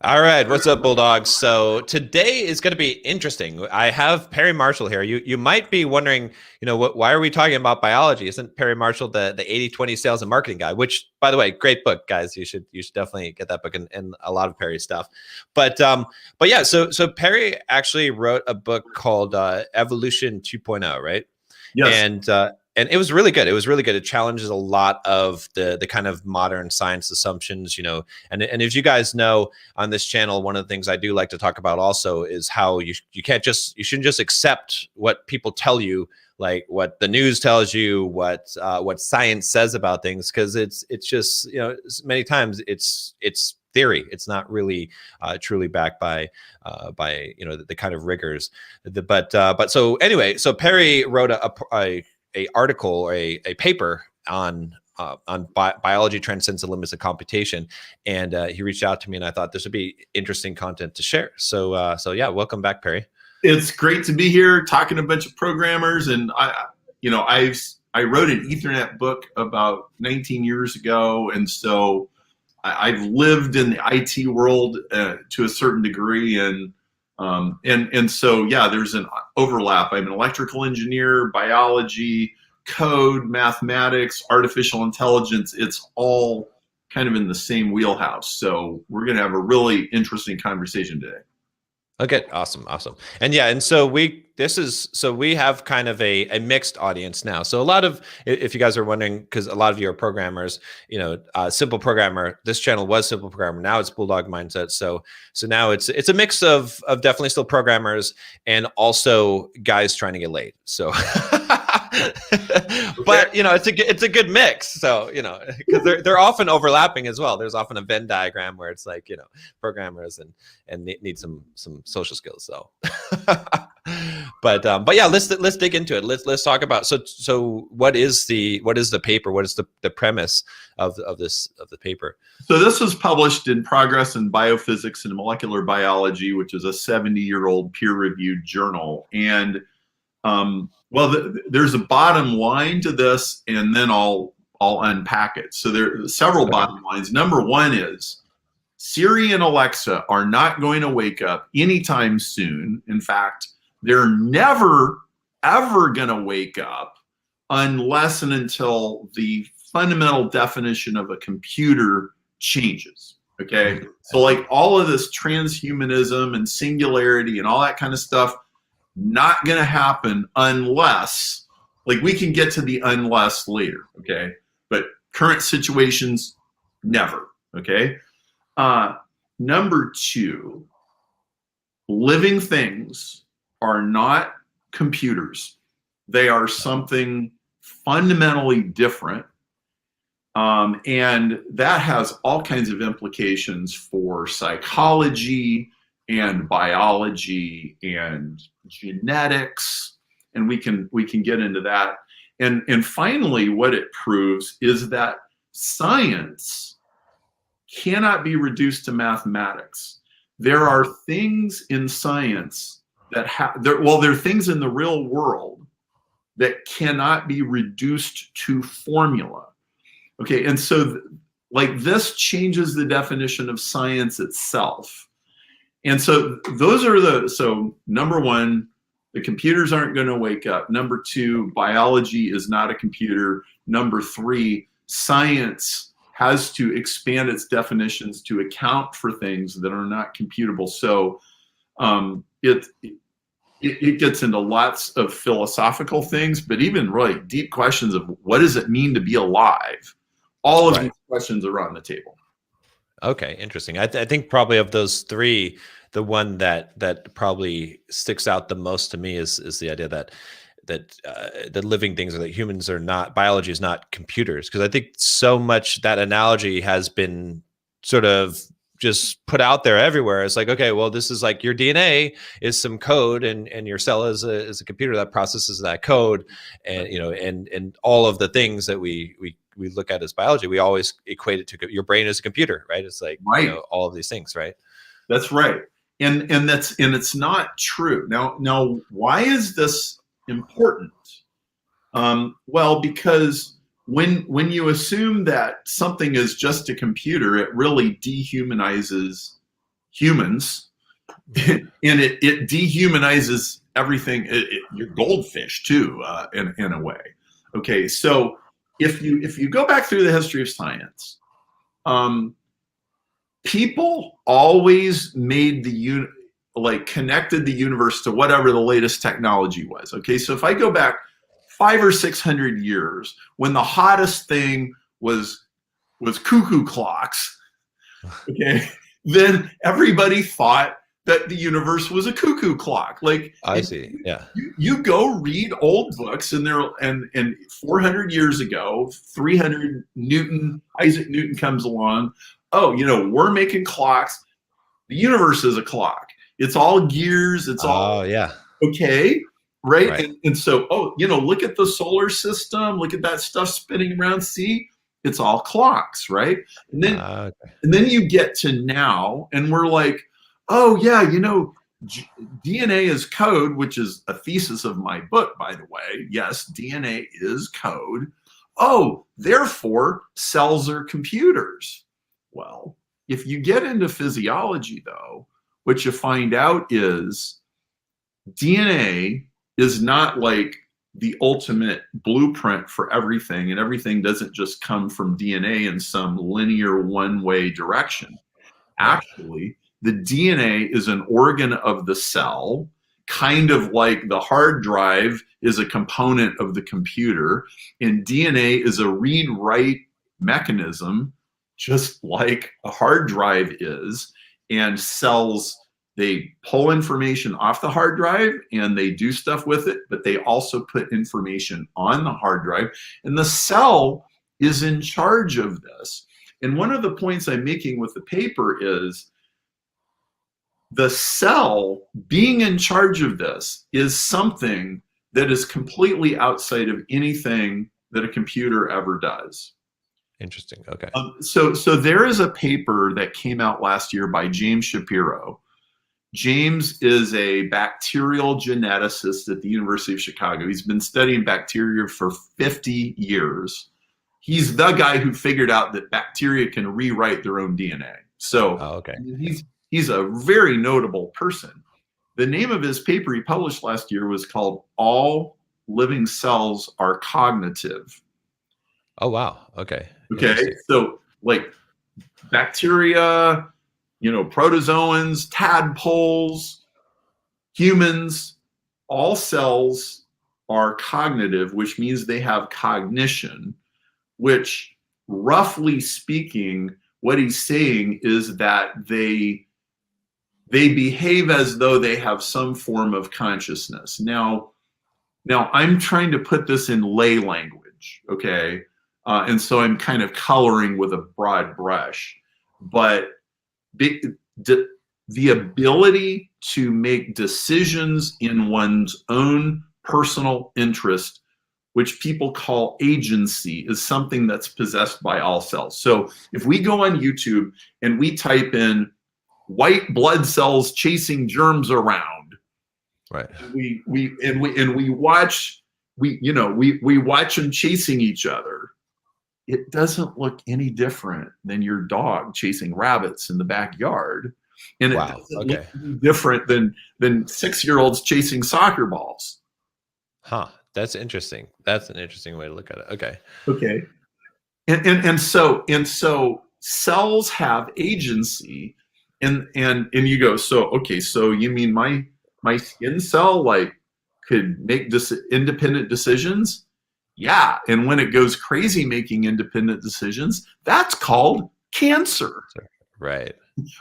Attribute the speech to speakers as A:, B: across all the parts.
A: All right, what's up, Bulldogs? So today is going to be interesting. I have Perry Marshall here. You might be wondering, why are we talking about biology? Isn't Perry Marshall the 80/20 sales and marketing guy? Which, by the way, great book, guys. You should definitely get that book and a lot of Perry's stuff. But yeah, so Perry actually wrote a book called Evolution 2.0, right?
B: Yes.
A: And it was really good. It was really good. It challenges a lot of the kind of modern science assumptions, and as you guys know on this channel, one of the things I do like to talk about also is how you shouldn't just accept what people tell you, like what the news tells you, what science says about things, because it's just, many times it's theory. It's not really truly backed by the kind of rigors. But so anyway, so Perry wrote a article or a paper on biology transcends the limits of computation, and he reached out to me, and I thought this would be interesting content to share. So yeah, welcome back, Perry.
B: It's great to be here talking to a bunch of programmers, and I wrote an Ethernet book about 19 years ago, and so I've lived in the IT world to a certain degree, and so yeah, there's an overlap. I'm an electrical engineer, biology, code, mathematics, artificial intelligence. It's all kind of in the same wheelhouse. So we're going to have a really interesting conversation today.
A: Okay, awesome. And yeah, and so we have kind of a mixed audience now. So a lot of, if you guys are wondering, because a lot of you are programmers, Simple Programmer, this channel was Simple Programmer, now it's Bulldog Mindset. So now it's a mix of definitely still programmers and also guys trying to get laid. So but it's a good mix. So because they're often overlapping as well. There's often a Venn diagram where it's like programmers and need some social skills. So but yeah, let's dig into it. Let's talk about so what is the paper? What is the premise of the paper?
B: So this was published in Progress in Biophysics and Molecular Biology, which is a 70-year-old peer-reviewed journal. And there's a bottom line to this, and then I'll unpack it. So there are several bottom lines. Number one is Siri and Alexa are not going to wake up anytime soon. In fact, they're never, ever going to wake up unless and until the fundamental definition of a computer changes. Okay. So like all of this transhumanism and singularity and all that kind of stuff, not going to happen unless, like, we can get to the unless later, okay? But current situations, never, okay? Number two, living things are not computers. They are something fundamentally different, and that has all kinds of implications for psychology and biology and genetics, and we can get into that. And finally, what it proves is that science cannot be reduced to mathematics. There are things in science that there are things in the real world that cannot be reduced to formula. Okay, and so like this changes the definition of science itself. And so so number one, the computers aren't going to wake up. Number two, biology is not a computer. Number three, science has to expand its definitions to account for things that are not computable. So it gets into lots of philosophical things, but even really deep questions of what does it mean to be alive? All of these questions are on the table.
A: Okay, interesting. I think probably of those three, the one that probably sticks out the most to me is the idea that the living things, or that humans are not, biology is not computers. Because I think so much that analogy has been sort of just put out there everywhere. It's like, okay, well, this is like your DNA is some code, and your cell is a computer that processes that code, and and all of the things that we look at as biology, we always equate it to your brain as a computer, right? It's like all of these things, right?
B: That's right, and it's not true. Now, why is this important? Well, because when you assume that something is just a computer, it really dehumanizes humans, and it dehumanizes everything. Your goldfish too, in a way. Okay, so if you go back through the history of science, people always made connected the universe to whatever the latest technology was. Okay, so if I go back 500 or 600 years, when the hottest thing was cuckoo clocks, okay, then everybody thought that the universe was a cuckoo clock. Like,
A: I see. Yeah.
B: You go read old books, and 400 years ago, 300 Isaac Newton comes along. Oh, we're making clocks. The universe is a clock. It's all gears. It's all
A: yeah.
B: Okay, right? And so, look at the solar system. Look at that stuff spinning around. See, it's all clocks, right? And then you get to now, and we're like, oh yeah, DNA is code, which is a thesis of my book, by the way. Yes, DNA is code. Oh, therefore, cells are computers. Well, if you get into physiology, though, what you find out is DNA is not like the ultimate blueprint for everything, and everything doesn't just come from DNA in some linear one-way direction. Actually, the DNA is an organ of the cell, kind of like the hard drive is a component of the computer, and DNA is a read-write mechanism, just like a hard drive is. And cells, they pull information off the hard drive and they do stuff with it, but they also put information on the hard drive, and the cell is in charge of this. And one of the points I'm making with the paper is the cell being in charge of this is something that is completely outside of anything that a computer ever does.
A: Interesting. Okay.
B: So there is a paper that came out last year by James Shapiro. James is a bacterial geneticist at the University of Chicago. He's been studying bacteria for 50 years. He's the guy who figured out that bacteria can rewrite their own DNA. So he's a very notable person. The name of his paper he published last year was called All Living Cells Are Cognitive.
A: Oh, wow. Okay.
B: So like bacteria, protozoans, tadpoles, humans, all cells are cognitive, which means they have cognition, which, roughly speaking, what he's saying is that they behave as though they have some form of consciousness. Now I'm trying to put this in lay language, okay? And so I'm kind of coloring with a broad brush. But the ability to make decisions in one's own personal interest, which people call agency, is something that's possessed by all cells. So if we go on YouTube and we type in white blood cells chasing germs around,
A: right?
B: We watch them chasing each other. It doesn't look any different than your dog chasing rabbits in the backyard. And it doesn't look any different than 6-year-olds chasing soccer balls.
A: Huh. That's interesting. That's an interesting way to look at it.
B: Okay. And so cells have agency, and you go, so you mean my skin cell could make independent decisions? Yeah, and when it goes crazy making independent decisions, that's called cancer.
A: Right.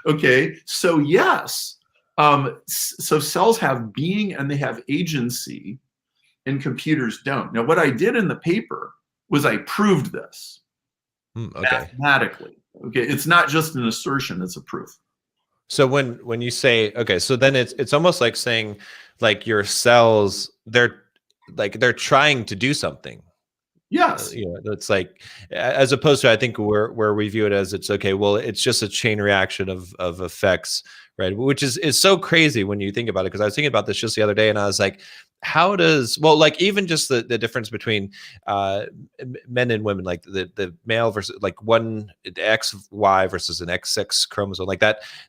B: Okay, so yes. So cells have being and they have agency, and computers don't. Now, what I did in the paper was I proved this mathematically. Okay, it's not just an assertion, it's a proof.
A: So when you say, so then it's almost like saying like your cells, they're trying to do something.
B: Yes.
A: It's like, as opposed to, I think where we view it as, it's okay, well, it's just a chain reaction of effects, right? Which is so crazy when you think about it. Because I was thinking about this just the other day, and I was like, how does, well, like even just the difference between men and women, like the male versus like one XY versus an XX chromosome, like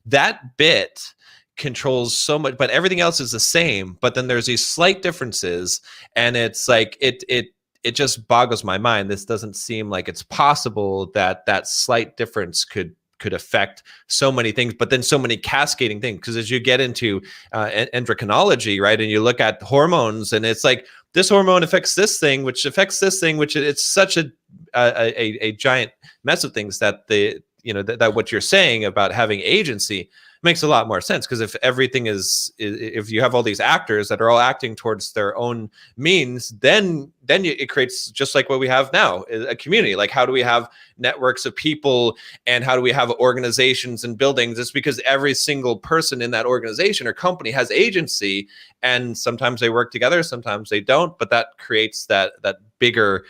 A: that bit controls so much, but everything else is the same. But then there's these slight differences, and it's like it just boggles my mind. This doesn't seem like it's possible that that slight difference could affect so many things, but then so many cascading things. Because as you get into endocrinology, right, and you look at hormones, and it's like this hormone affects this thing, which affects this thing, which it's such a giant mess of things that that what you're saying about having agency makes a lot more sense. Because if everything if you have all these actors that are all acting towards their own means, then it creates just like what we have now, a community. Like, how do we have networks of people, and how do we have organizations and buildings? It's because every single person in that organization or company has agency, and sometimes they work together, sometimes they don't, but that creates that bigger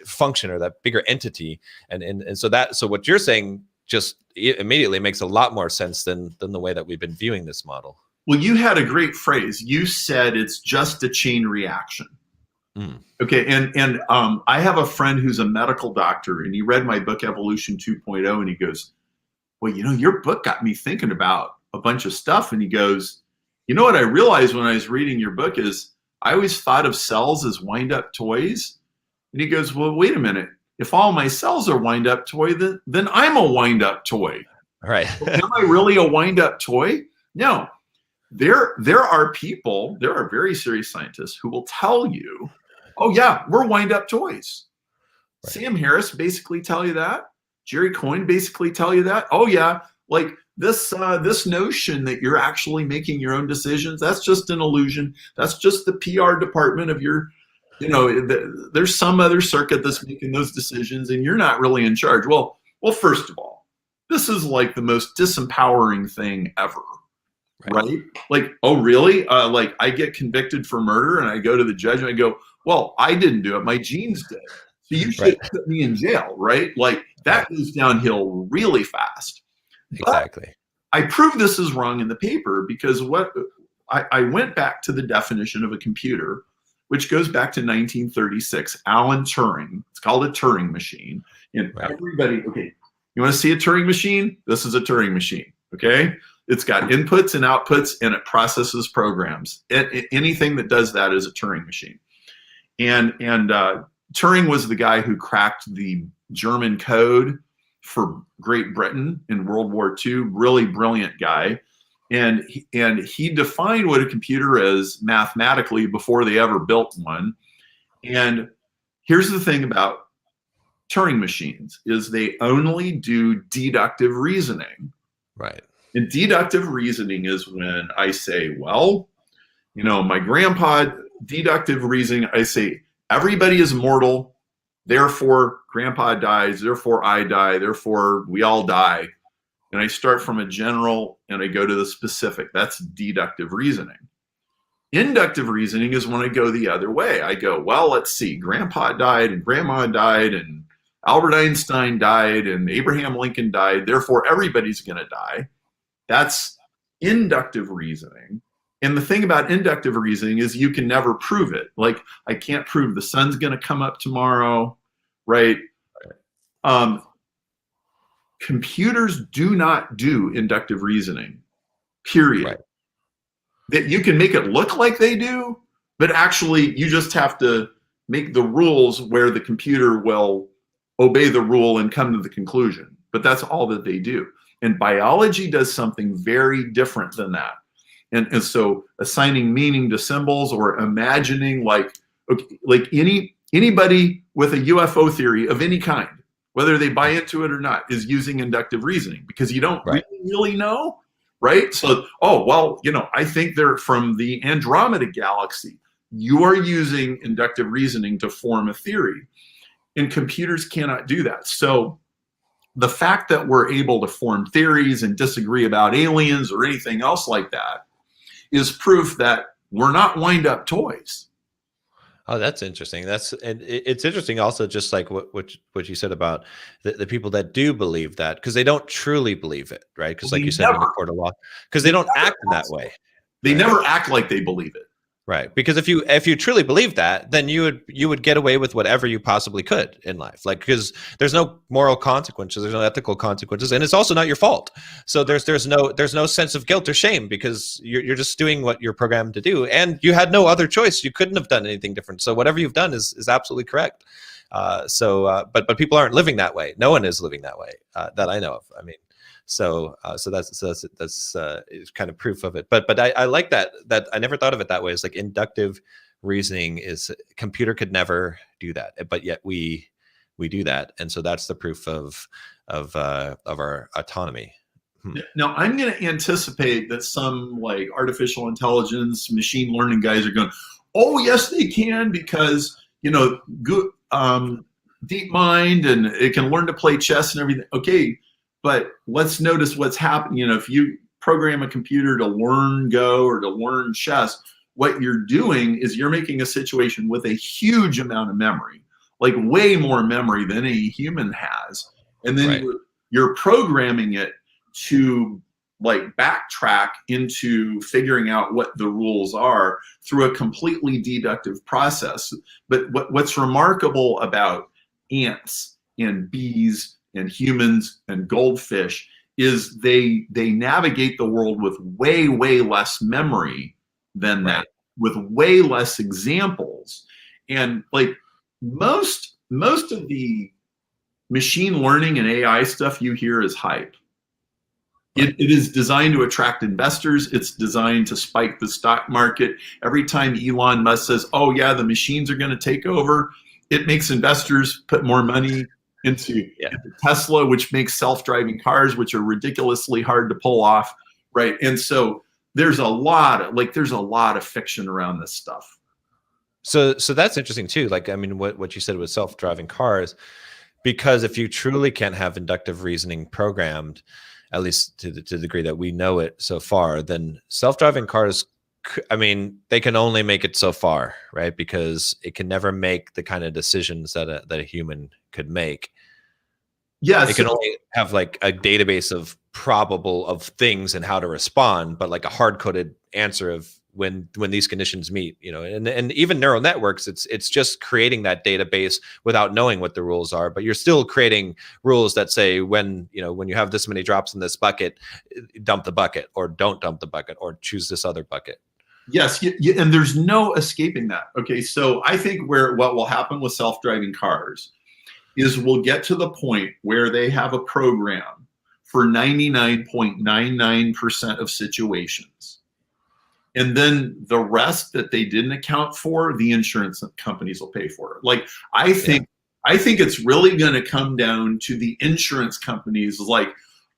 A: function, or that bigger entity. And so what you're saying just immediately makes a lot more sense than the way that we've been viewing this model.
B: Well, you had a great phrase. You said it's just a chain reaction. Okay, and I have a friend who's a medical doctor, and he read my book Evolution 2.0, and he goes, well, your book got me thinking about a bunch of stuff. And he goes, what I realized when I was reading your book is I always thought of cells as wind-up toys. And he goes, well, wait a minute. If all my cells are wind-up toy, then I'm a wind-up toy.
A: All right.
B: Am I really a wind-up toy? No. There are people, there are very serious scientists who will tell you, oh yeah, we're wind-up toys. Right. Sam Harris basically tell you that. Jerry Coyne basically tell you that. Oh yeah, like this notion that you're actually making your own decisions, that's just an illusion. That's just the PR department of your, there's some other circuit that's making those decisions, and you're not really in charge. Well, first of all, this is like the most disempowering thing ever. Right? Like, oh, really? Like, I get convicted for murder, and I go to the judge, and I go, well, I didn't do it. My genes did. So you should put me in jail, right? Like, that goes downhill really fast.
A: Exactly.
B: But I proved this is wrong in the paper, because I went back to the definition of a computer, which goes back to 1936, Alan Turing. It's called a Turing machine. And everybody, okay, you want to see a Turing machine? This is a Turing machine, okay? It's got inputs and outputs, and it processes programs. Anything that does that is a Turing machine. And Turing was the guy who cracked the German code for Great Britain in World War II. Really brilliant guy. And he defined what a computer is mathematically before they ever built one. And here's the thing about Turing machines is they only do deductive reasoning.
A: Right.
B: And deductive reasoning is when I say, well, my grandpa, deductive reasoning, I say, everybody is mortal, therefore grandpa dies, therefore I die, therefore we all die. And I start from a general and I go to the specific. That's deductive reasoning. Inductive reasoning is when I go the other way. I go, well, let's see, grandpa died and grandma died and Albert Einstein died and Abraham Lincoln died, therefore everybody's going to die. That's inductive reasoning. And the thing about inductive reasoning is you can never prove it. Like, I can't prove the sun's going to come up tomorrow, right? Computers do not do inductive reasoning, period.
A: Right.
B: That you can make it look like they do, but actually you just have to make the rules where the computer will obey the rule and come to the conclusion. But that's all that they do. And biology does something very different than that. And so assigning meaning to symbols, or imagining like anybody with a UFO theory of any kind, whether they buy into it or not, is using inductive reasoning, because you don't really know, right? So, oh, well, I think they're from the Andromeda galaxy. You are using inductive reasoning to form a theory, and computers cannot do that. So the fact that we're able to form theories and disagree about aliens or anything else like that is proof that we're not wind-up toys.
A: Oh, that's interesting. And it's interesting also, just like what you said about the people that do believe that, because they don't truly believe it, right?
B: Well,
A: Because like you said in the court of law, because they don't act in that way,
B: they
A: right?
B: never act like they believe it.
A: Right. Because if you truly believe that, then you would get away with whatever you possibly could in life. Like, because there's no moral consequences, there's no ethical consequences, and it's also not your fault. So there's no sense of guilt or shame, because you're just doing what you're programmed to do, and you had no other choice. You couldn't have done anything different. So whatever you've done is absolutely correct. But people aren't living that way. No one is living that way that I know of. I mean, so that's is kind of proof of it. But I like that I never thought of it that way. It's like inductive reasoning is, computer could never do that, but yet we do that, and so that's the proof of our autonomy.
B: Now, I'm going to anticipate that some like artificial intelligence, machine learning guys are going, oh yes, they can, because good, deep mind, and it can learn to play chess and everything. Okay. But let's notice what's happening. If you program a computer to learn Go or to learn chess, what you're doing is you're making a situation with a huge amount of memory, like way more memory than a human has. And then
A: Right.
B: you're programming it to like backtrack into figuring out what the rules are through a completely deductive process. But what's remarkable about ants and bees and humans and goldfish is they navigate the world with way less memory than that,
A: Right.
B: with way less examples. And like most of the machine learning and AI stuff you hear is hype.
A: Right.
B: It is designed to attract investors. It's designed to spike the stock market. Every time Elon Musk says, oh yeah, the machines are going to take over, it makes investors put more money into Tesla, which makes self-driving cars, which are ridiculously hard to pull off, right? And so there's a lot of fiction around this stuff.
A: So that's interesting too. Like, I mean, what you said with self-driving cars, because if you truly can't have inductive reasoning programmed, at least to the degree that we know it so far, then self-driving cars, I mean, they can only make it so far, right? Because it can never make the kind of decisions that a human could make.
B: Yeah,
A: it can only have like a database of probable of things and how to respond, but like a hard-coded answer of when these conditions meet, and even neural networks, it's just creating that database without knowing what the rules are, but you're still creating rules that say when you have this many drops in this bucket, dump the bucket, or don't dump the bucket, or choose this other bucket.
B: Yes, and there's no escaping that. Okay, so I think what will happen with self-driving cars is we'll get to the point where they have a program for 99.99% of situations. And then the rest that they didn't account for, the insurance companies will pay for it. Like, I think it's really going to come down to the insurance companies, like,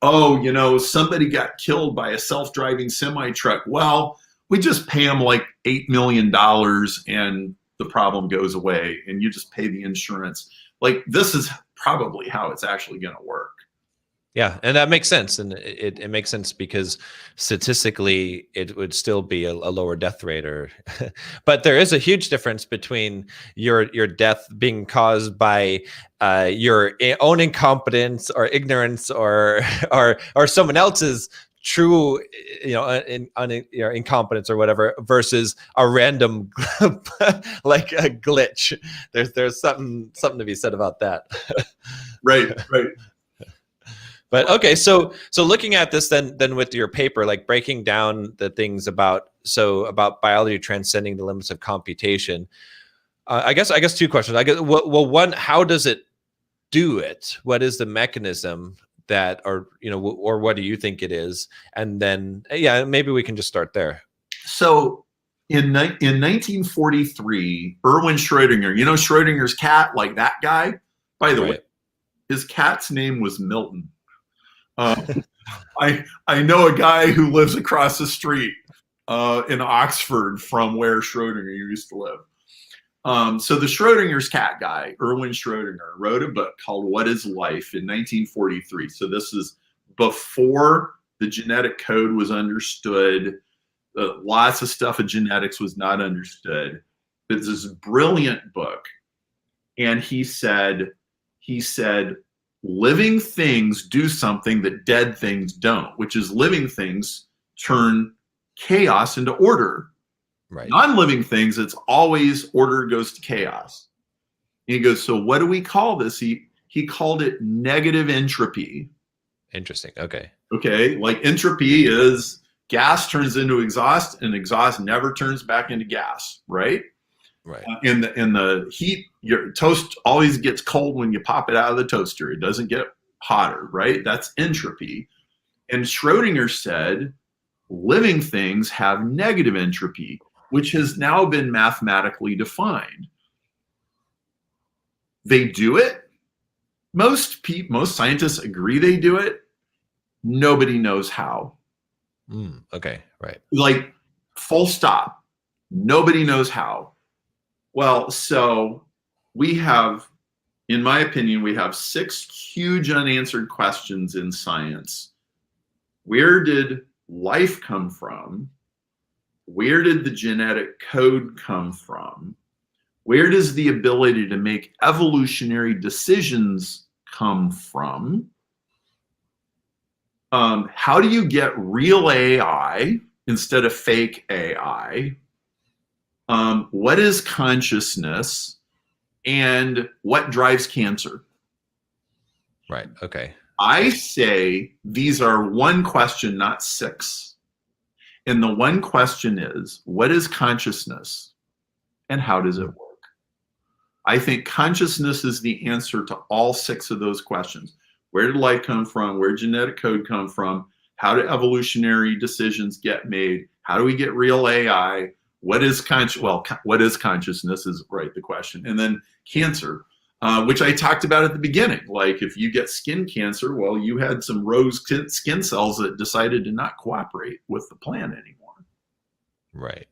B: oh, somebody got killed by a self-driving semi-truck. Well, we just pay them like $8 million and the problem goes away, and you just pay the insurance. Like, this is probably how it's actually going to work.
A: Yeah, and that makes sense, and it makes sense because statistically it would still be a lower death rate, but there is a huge difference between your death being caused by your own incompetence or ignorance or someone else's true incompetence or whatever, versus a random like a glitch. There's something to be said about that.
B: Right.
A: But okay, so looking at this then with your paper, like breaking down the things about biology transcending the limits of computation, I guess two questions. I guess, well, one, how does it do it? What is the mechanism that, or what do you think it is? And then maybe we can just start there.
B: So in 1943, Erwin Schrödinger, Schrödinger's cat, like that guy. By the way, his cat's name was Milton. I know a guy who lives across the street in Oxford from where Schrödinger used to live. So the Schrödinger's cat guy, Erwin Schrödinger, wrote a book called What is Life in 1943. So this is before the genetic code was understood. Lots of stuff of genetics was not understood. It's this brilliant book. And he said, living things do something that dead things don't, which is living things turn chaos into order.
A: Right.
B: Non-living things, it's always order goes to chaos. And he goes, so what do we call this? He called it negative entropy.
A: Interesting. Okay.
B: Okay, like entropy is gas turns into exhaust, and exhaust never turns back into gas, right?
A: Right.
B: In the heat, your toast always gets cold when you pop it out of the toaster. It doesn't get hotter, right? That's entropy. And Schrodinger said, living things have negative entropy, which has now been mathematically defined. They do it. Most scientists agree they do it. Nobody knows how.
A: Okay, right.
B: Like, full stop. Nobody knows how. Well, so we have, in my opinion, we have 6 huge unanswered questions in science. Where did life come from? Where did the genetic code come from? Where does the ability to make evolutionary decisions come from? How do you get real AI instead of fake AI? What is consciousness? And what drives cancer?
A: Right. Okay.
B: I say these are one question, not 6. And the one question is, what is consciousness? And how does it work? I think consciousness is the answer to all 6 of those questions. Where did life come from? Where did genetic code come from? How do evolutionary decisions get made? How do we get real AI? What is what is consciousness is right the question. And then cancer, which I talked about at the beginning. Like, if you get skin cancer, well, you had some rose skin cells that decided to not cooperate with the plant anymore.
A: Right.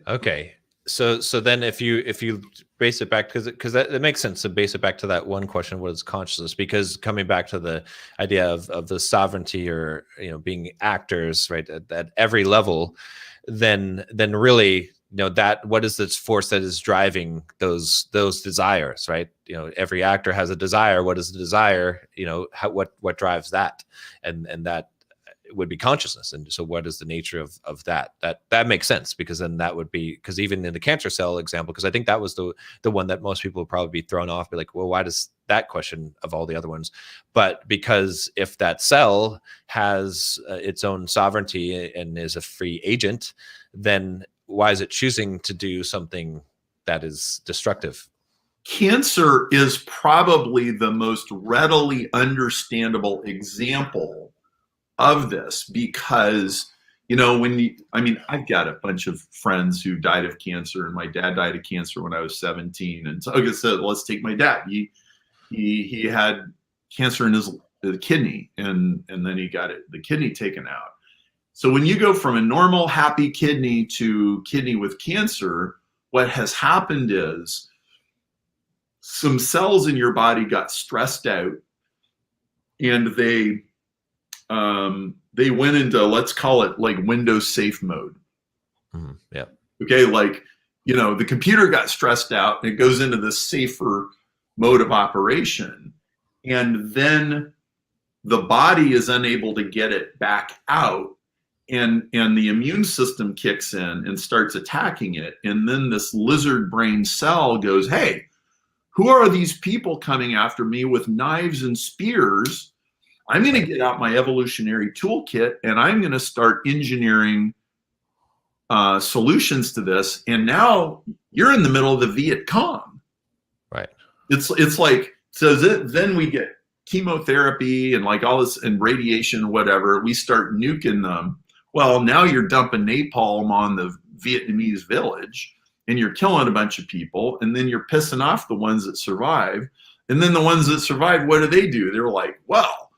A: Okay. So then if you base it back, because that makes sense to base it back to that one question, what is consciousness? Because coming back to the idea of the sovereignty, or being actors, right, at every level, then really, that what is this force that is driving those desires, right? Every actor has a desire. What is the desire? What drives that? And that would be consciousness. And so what is the nature of that? That makes sense, because then that would be, because even in the cancer cell example, because I think that was the one that most people would probably be thrown off, be like, well, why does that question of all the other ones? But because if that cell has its own sovereignty and is a free agent, then why is it choosing to do something that is destructive?
B: Cancer is probably the most readily understandable example of this, because I've got a bunch of friends who died of cancer, and my dad died of cancer when I was 17. And so, like I said, let's take my dad. He had cancer in his kidney, and then he got the kidney taken out. So when you go from a normal happy kidney to kidney with cancer, what has happened is some cells in your body got stressed out, and they went into, let's call it like Windows safe mode.
A: Yeah.
B: Okay. Like, the computer got stressed out, and it goes into this safer mode of operation. And then the body is unable to get it back out. And the immune system kicks in and starts attacking it. And then this lizard brain cell goes, hey, who are these people coming after me with knives and spears? I'm going to get out my evolutionary toolkit, and I'm going to start engineering solutions to this. And now you're in the middle of the Viet Cong.
A: Right.
B: It's like, so then we get chemotherapy and like all this and radiation and whatever. We start nuking them. Well, now you're dumping napalm on the Vietnamese village, and you're killing a bunch of people, and then you're pissing off the ones that survive. And then the ones that survive, what do? They're like, well,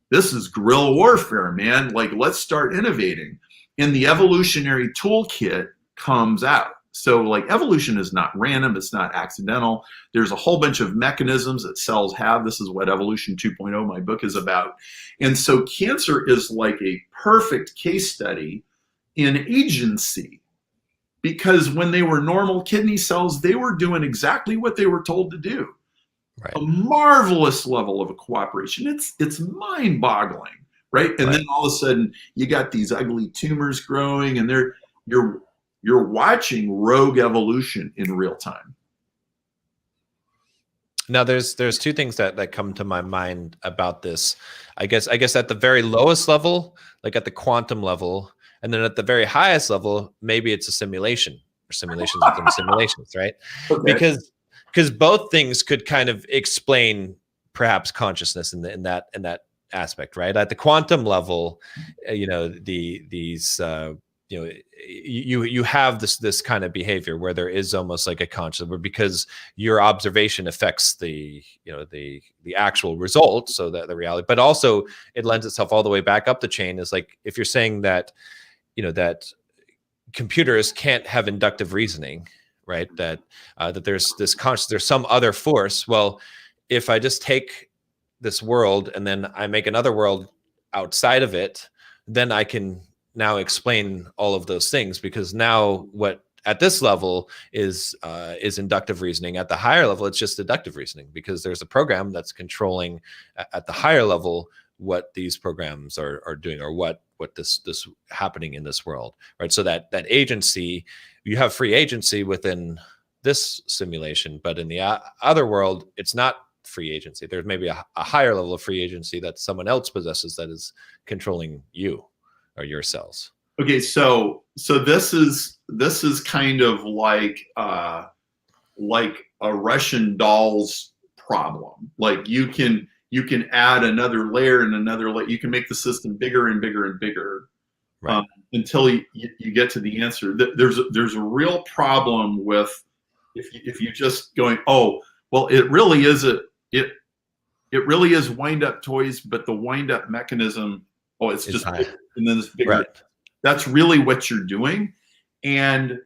B: this is guerrilla warfare, man. Like, let's start innovating. And the evolutionary toolkit comes out. So like, evolution is not random. It's not accidental. There's a whole bunch of mechanisms that cells have. This is what Evolution 2.0, my book, is about. And so cancer is like a perfect case study in agency. because when they were normal kidney cells, they were doing exactly what they were told to do.
A: Right.
B: A marvelous level of cooperation. It's mind-boggling, right? And
A: Right.
B: then all of a sudden you got these ugly tumors growing, and you're watching rogue evolution in real time.
A: Now, there's two things that come to my mind about this. I guess at the very lowest level, like at the quantum level, and then at the very highest level, maybe it's a simulation or simulations within simulations, right?
B: Okay.
A: Because both things could kind of explain perhaps consciousness in that aspect, right? At the quantum level, these you have this kind of behavior where there is almost like a conscious, where because your observation affects the actual result, so that the reality, but also it lends itself all the way back up the chain. Is like if you're saying that that computers can't have inductive reasoning, right? That there's there's some other force. Well, if I just take this world and then I make another world outside of it, then I can now explain all of those things, because now what at this level is inductive reasoning. At the higher level, it's just deductive reasoning, because there's a program that's controlling at the higher level what these programs are doing, or what this happening in this world, right? So that agency, you have free agency within this simulation, but in the other world, it's not free agency. There's maybe a higher level of free agency that someone else possesses that is controlling you or your cells.
B: Okay, so this is kind of like a Russian doll's problem. Like you can add another layer and another layer. You can make the system bigger and bigger and bigger,
A: right,
B: until you get to the answer. There's a real problem with if you just going, oh well, it really is wind up toys, but the wind up mechanism, oh, it's just bigger, and then it's bigger.
A: Right.
B: That's really what you're doing. And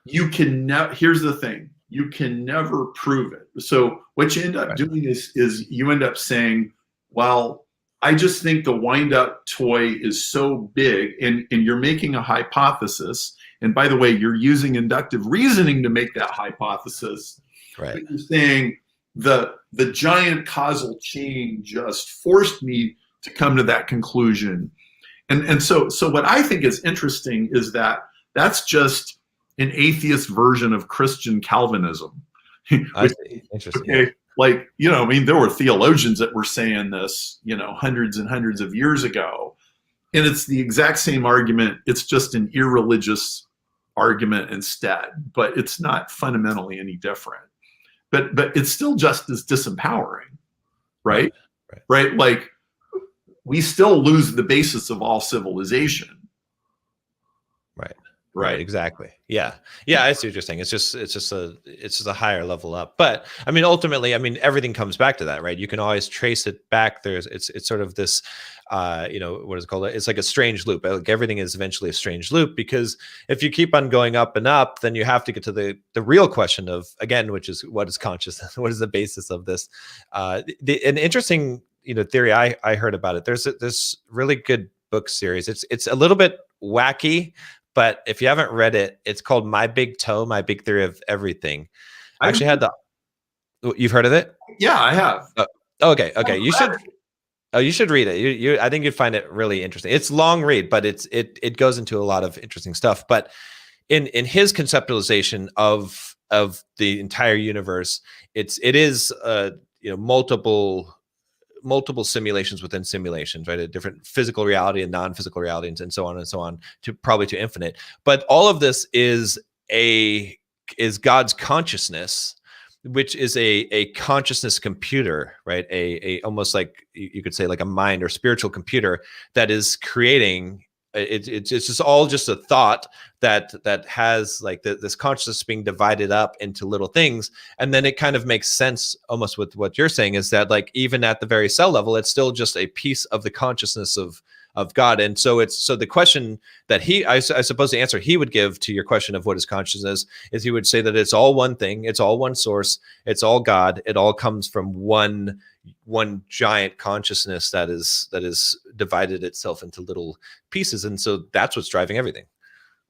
B: you can here's the thing, you can never prove it. So what you end up doing is you end up saying, well, I just think the wind up toy is so big, and you're making a hypothesis. And by the way, you're using inductive reasoning to make that hypothesis.
A: Right.
B: But you're saying the giant causal chain just forced me to come to that conclusion. And so what I think is interesting is that that's just an atheist version of Christian Calvinism.
A: I see. Interesting.
B: Okay, like, I mean, there were theologians that were saying this, hundreds and hundreds of years ago. And it's the exact same argument. It's just an irreligious argument instead, but it's not fundamentally any different. But it's still just as disempowering, right? Right? Like, we still lose the basis of all civilization.
A: Right. Exactly. Yeah. I see what you're saying. It's just a higher level up. But I mean, ultimately, everything comes back to that, right? You can always trace it back. It's sort of this, what is it called? It's like a strange loop. Like everything is eventually a strange loop, because if you keep on going up and up, then you have to get to the real question of, again, which is, what is consciousness? What is the basis of this? An interesting, theory I heard about it. There's this really good book series. It's a little bit wacky, but if you haven't read it, it's called My Big Toe, My Big Theory of Everything. I actually had you've heard of it?
B: Yeah, I have.
A: Okay. You should read it. I think you'd find it really interesting. It's a long read, but it goes into a lot of interesting stuff. But in his conceptualization of the entire universe, it is multiple simulations within simulations, right? A different physical reality and non-physical reality, and so on, to probably to infinite. But all of this is God's consciousness, which is a consciousness computer, right? A almost like you could say like a mind or spiritual computer that is creating. It's just all just a thought that has like this consciousness being divided up into little things. And then it kind of makes sense almost with what you're saying, is that like even at the very cell level, it's still just a piece of the consciousness of God. And so the question that I suppose the answer he would give to your question of what is consciousness is he would say that it's all one thing, it's all one source, it's all God, it all comes from one giant consciousness that is divided itself into little pieces. And so that's what's driving everything.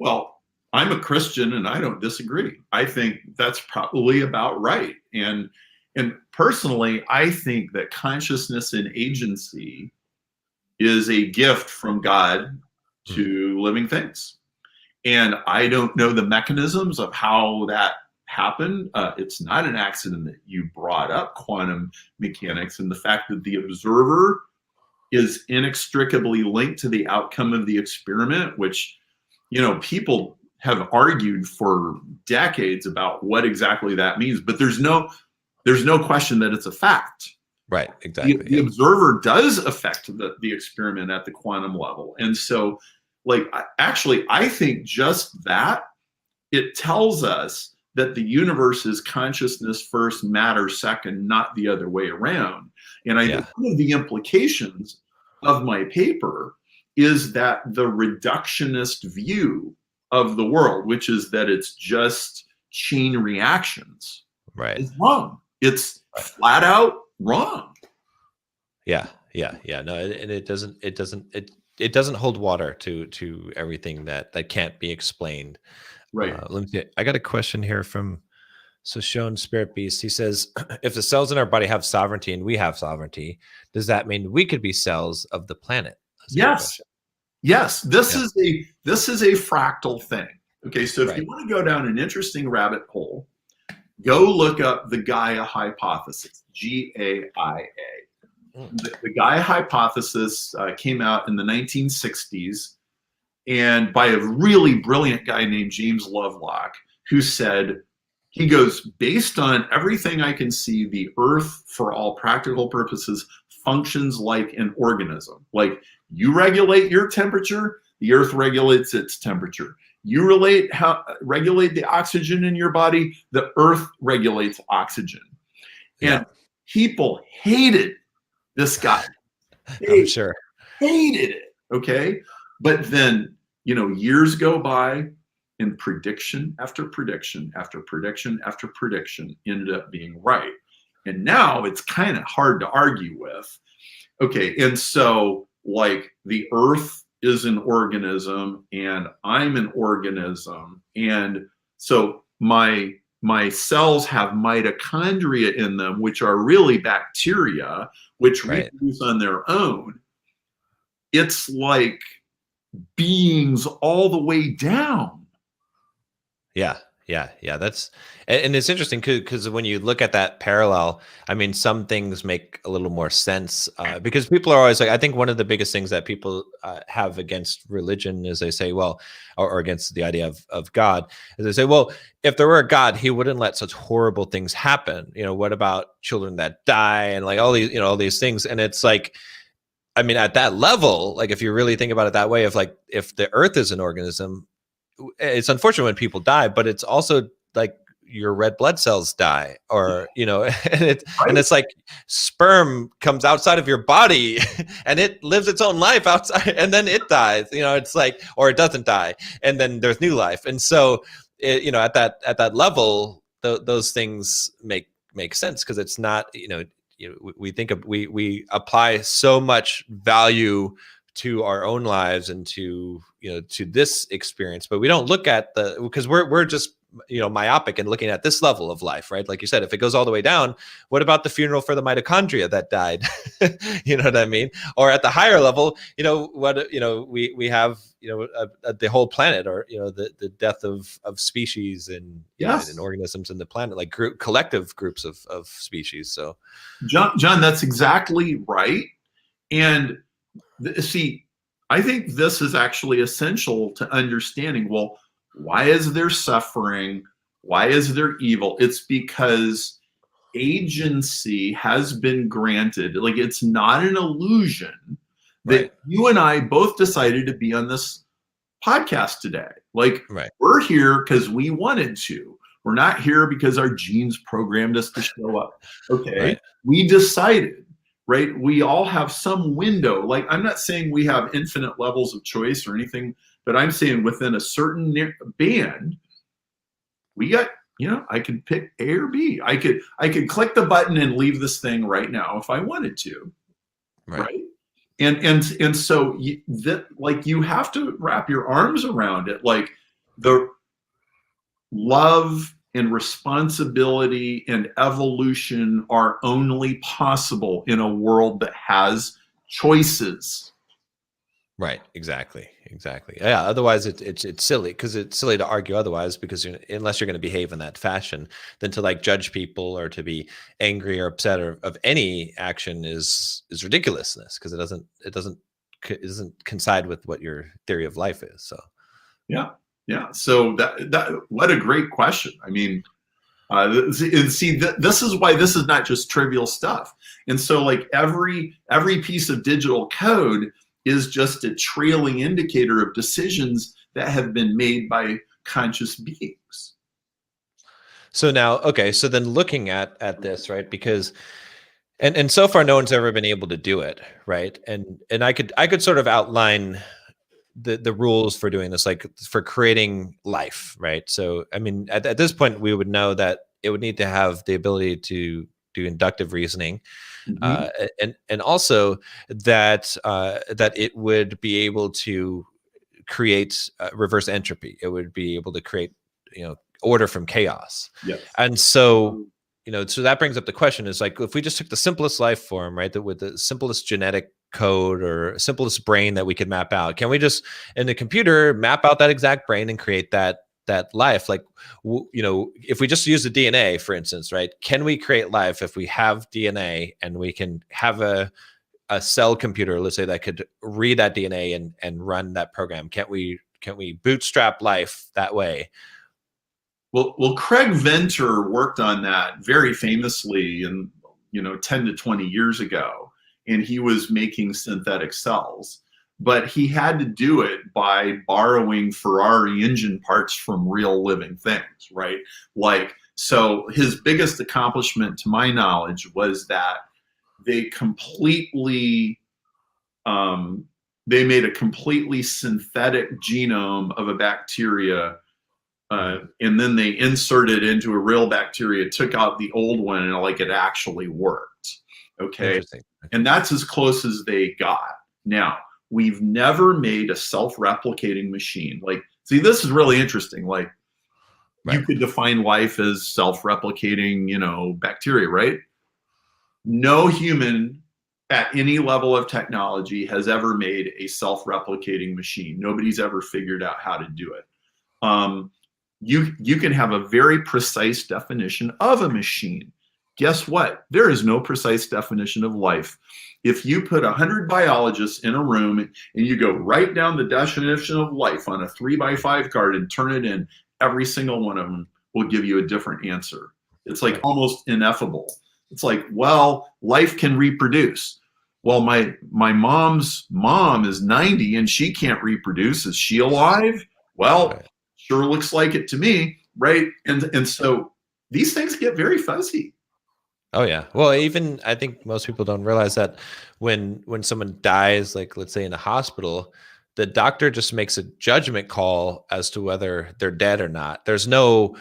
B: Well, I'm a Christian and I don't disagree. I think that's probably about right. And personally, I think that consciousness and agency is a gift from God to living things. And I don't know the mechanisms of how that happened. It's not an accident that you brought up quantum mechanics and the fact that the observer is inextricably linked to the outcome of the experiment, which, people have argued for decades about what exactly that means, but there's no question that it's a fact.
A: Right, exactly.
B: The observer does affect the experiment at the quantum level. And so, I think just that, it tells us that the universe is consciousness first, matter second, not the other way around. And I think one of the implications of my paper is that the reductionist view of the world, which is that it's just chain reactions, is wrong. It's flat out wrong.
A: Yeah. No, and it doesn't hold water to everything that can't be explained.
B: Right.
A: Let me see. I got a question here from Shown Spirit Beast. He says, if the cells in our body have sovereignty and we have sovereignty, does that mean we could be cells of the planet?
B: Yes. This is a fractal thing. Okay, so if you want to go down an interesting rabbit hole, go look up the Gaia hypothesis, Gaia. The Gaia hypothesis came out in the 1960s, and by a really brilliant guy named James Lovelock, who said, he goes, based on everything I can see, the Earth, for all practical purposes, functions like an organism. Like, you regulate your temperature, the Earth regulates its temperature. You regulate the oxygen in your body, the Earth regulates oxygen. And people hated this guy.
A: I'm sure.
B: Hated it. Okay. But then, years go by and prediction after prediction after prediction after prediction ended up being right. And now it's kind of hard to argue with. Okay. And so, the Earth is an organism and I'm an organism. And so my cells have mitochondria in them, which are really bacteria, which reproduce on their own. It's like beings all the way down.
A: Yeah. That's, and it's interesting because when you look at that parallel, I mean, some things make a little more sense because people are always like, I think one of the biggest things that people have against religion is they say, well, or against the idea of God, is they say, well, if there were a God, he wouldn't let such horrible things happen. What about children that die and all these things? And it's like, I mean, at that level, if you really think about it that way, if the Earth is an organism, it's unfortunate when people die, but it's also like your red blood cells die, or and it's like sperm comes outside of your body and it lives its own life outside, and then it dies. It's like, or it doesn't die, and then there's new life. And so, at that level, those things make sense because it's not we apply so much value to our own lives and to this experience, but we don't look at because we're just myopic and looking at this level of life, right? Like you said, if it goes all the way down, what about the funeral for the mitochondria that died? You know what I mean? Or at the higher level, we have the whole planet, or the death of species and and organisms in the planet, like collective groups of species. So
B: John, that's exactly right. And see, I think this is actually essential to understanding, well, why is there suffering? Why is there evil? It's because agency has been granted. Like, it's not an illusion that you and I both decided to be on this podcast today. We're here because we wanted to. We're not here because our genes programmed us to show up. Okay. We decided. Right? We all have some window. I'm not saying we have infinite levels of choice or anything, but I'm saying within a certain band, we got, I could pick A or B. I could click the button and leave this thing right now if I wanted to. Right? And so you have to wrap your arms around it. the love and responsibility and evolution are only possible in a world that has choices.
A: Right. Exactly. Exactly. Yeah. Otherwise, it's silly, because it's silly to argue otherwise, because unless you're going to behave in that fashion, then to like judge people or to be angry or upset or of any action is ridiculousness, because it doesn't coincide with what your theory of life is. So
B: Yeah, yeah. So that what a great question. I mean, see, this is why this is not just trivial stuff. And so, like every piece of digital code is just a trailing indicator of decisions that have been made by conscious beings.
A: so now, okay, so then looking at this, right? Because and so far no one's ever been able to do it, right? And I could sort of outline the rules for doing this, like for creating life, right? So I mean, at this point we would know that it would need to have the ability to do inductive reasoning,
B: Mm-hmm.
A: and also that it would be able to create reverse entropy. It would be able to create, order from chaos.
B: Yes.
A: And so, so that brings up the question, is like, if we just took the simplest life form, right, that with the simplest genetic code or simplest brain that we could map out, can we just in the computer map out that exact brain and create that life? Like, if we just use the DNA, for instance, right, can we create life if we have DNA and we can have a cell computer, let's say, that could read that DNA and run that program? Can't we bootstrap life that way?
B: Well, Craig Venter worked on that very famously in 10 to 20 years ago, and he was making synthetic cells, but he had to do it by borrowing Ferrari engine parts from real living things, right? Like, so his biggest accomplishment, to my knowledge, was that they completely they made a completely synthetic genome of a bacteria, and then they inserted into a real bacteria, took out the old one, and like it actually worked. Okay.
A: Interesting.
B: And that's as close as they got. Now, we've never made a self-replicating machine. Like, see, this is really interesting. Like, you
A: Right.
B: could define life as self-replicating, bacteria, right? No human at any level of technology has ever made a self-replicating machine. Nobody's ever figured out how to do it. You can have a very precise definition of a machine. Guess what? There is no precise definition of life. If you put 100 biologists in a room and you go write down the definition of life on a 3x5 card and turn it in, every single one of them will give you a different answer. It's like almost ineffable. It's like, well, life can reproduce. Well, my mom's mom is 90 and she can't reproduce. Is she alive? Well, sure looks like it to me, right? And so these things get very fuzzy.
A: Oh yeah. Well, even I think most people don't realize that when someone dies, like let's say in a hospital, the doctor just makes a judgment call as to whether they're dead or not. There's no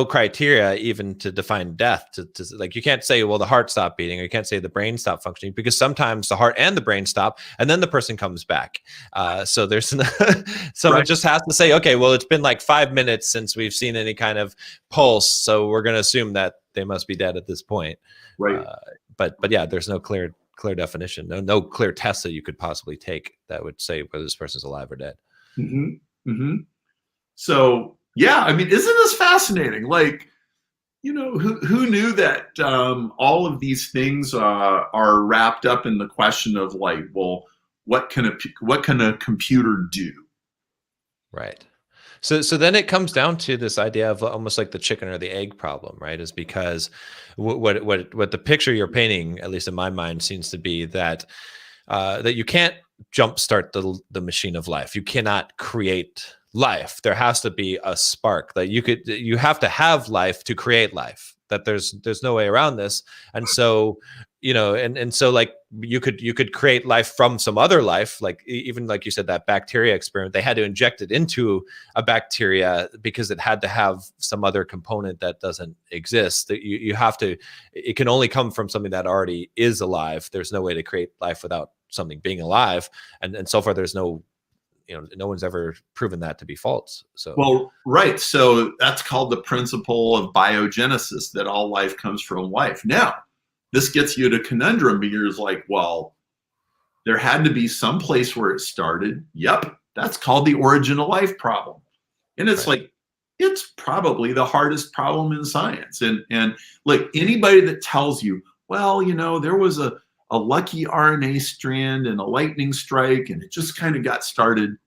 A: criteria even to define death. To like, you can't say, well, the heart stopped beating, or you can't say the brain stopped functioning, because sometimes the heart and the brain stop and then the person comes back. So there's someone just has to say, okay, well, it's been like 5 minutes since we've seen any kind of pulse, so we're going to assume that they must be dead at this point.
B: Right.
A: But yeah, there's no clear definition, no clear test that you could possibly take that would say whether this person's alive or dead.
B: Mm-hmm. Mm-hmm. So yeah, I mean, isn't this fascinating? Like, who knew that all of these things are wrapped up in the question of like, well, what can a computer do?
A: Right. So then it comes down to this idea of almost like the chicken or the egg problem, right? Is because what the picture you're painting, at least in my mind, seems to be that that you can't jumpstart the machine of life. You cannot create life. There has to be a spark that you have to have life to create life. That there's no way around this. And so, and so like you could create life from some other life, like even like you said, that bacteria experiment, they had to inject it into a bacteria because it had to have some other component that doesn't exist. That you have to, it can only come from something that already is alive. There's no way to create life without something being alive. And so far there's no no one's ever proven that to be false. So,
B: well, right. So that's called the principle of biogenesis, that all life comes from life. Now, this gets you to conundrum, because like, well, there had to be some place where it started. Yep. That's called the origin of life problem. And it's like, it's probably the hardest problem in science. And like, anybody that tells you, well, there was a lucky RNA strand and a lightning strike and it just kind of got started.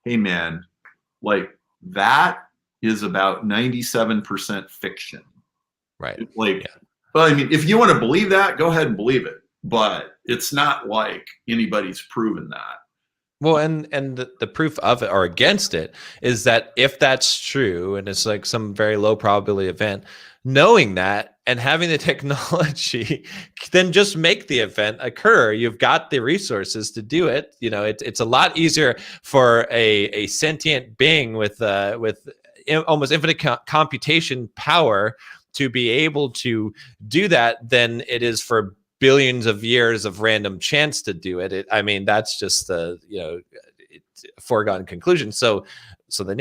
B: Hey man, like, that is about 97% fiction.
A: right.
B: Like, well, I mean, if you want to believe that, go ahead and believe it. But it's not like anybody's proven that.
A: Well, and the proof of it or against it is that if that's true and it's like some very low probability event, knowing that and having the technology, then just make the event occur. You've got the resources to do it. It's a lot easier for a sentient being with almost infinite computation power to be able to do that than it is for billions of years of random chance to do it. I mean, that's just a foregone conclusion. So then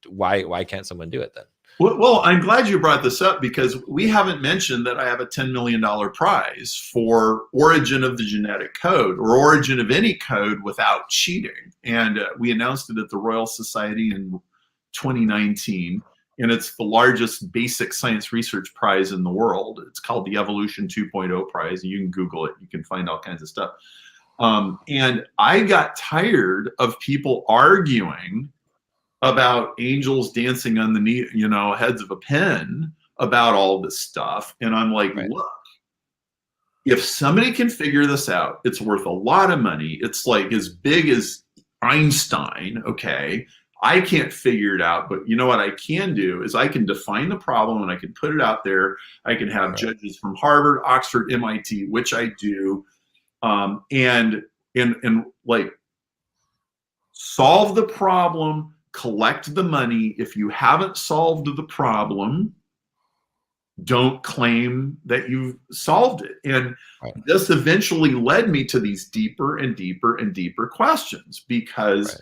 A: why can't someone do it then?
B: Well, I'm glad you brought this up, because we haven't mentioned that I have a $10 million prize for origin of the genetic code, or origin of any code without cheating. And we announced it at the Royal Society in 2019. And it's the largest basic science research prize in the world. It's called the Evolution 2.0 prize. You can Google it. You can find all kinds of stuff. And I got tired of people arguing about angels dancing on the heads of a pin about all this stuff. And I'm like, look, if somebody can figure this out, it's worth a lot of money. It's like as big as Einstein, okay? I can't figure it out, but you know what I can do is I can define the problem and I can put it out there. I can have judges from Harvard, Oxford, MIT, which I do, and like solve the problem, collect the money. If you haven't solved the problem, don't claim that you've solved it. And this eventually led me to these deeper and deeper and deeper questions, because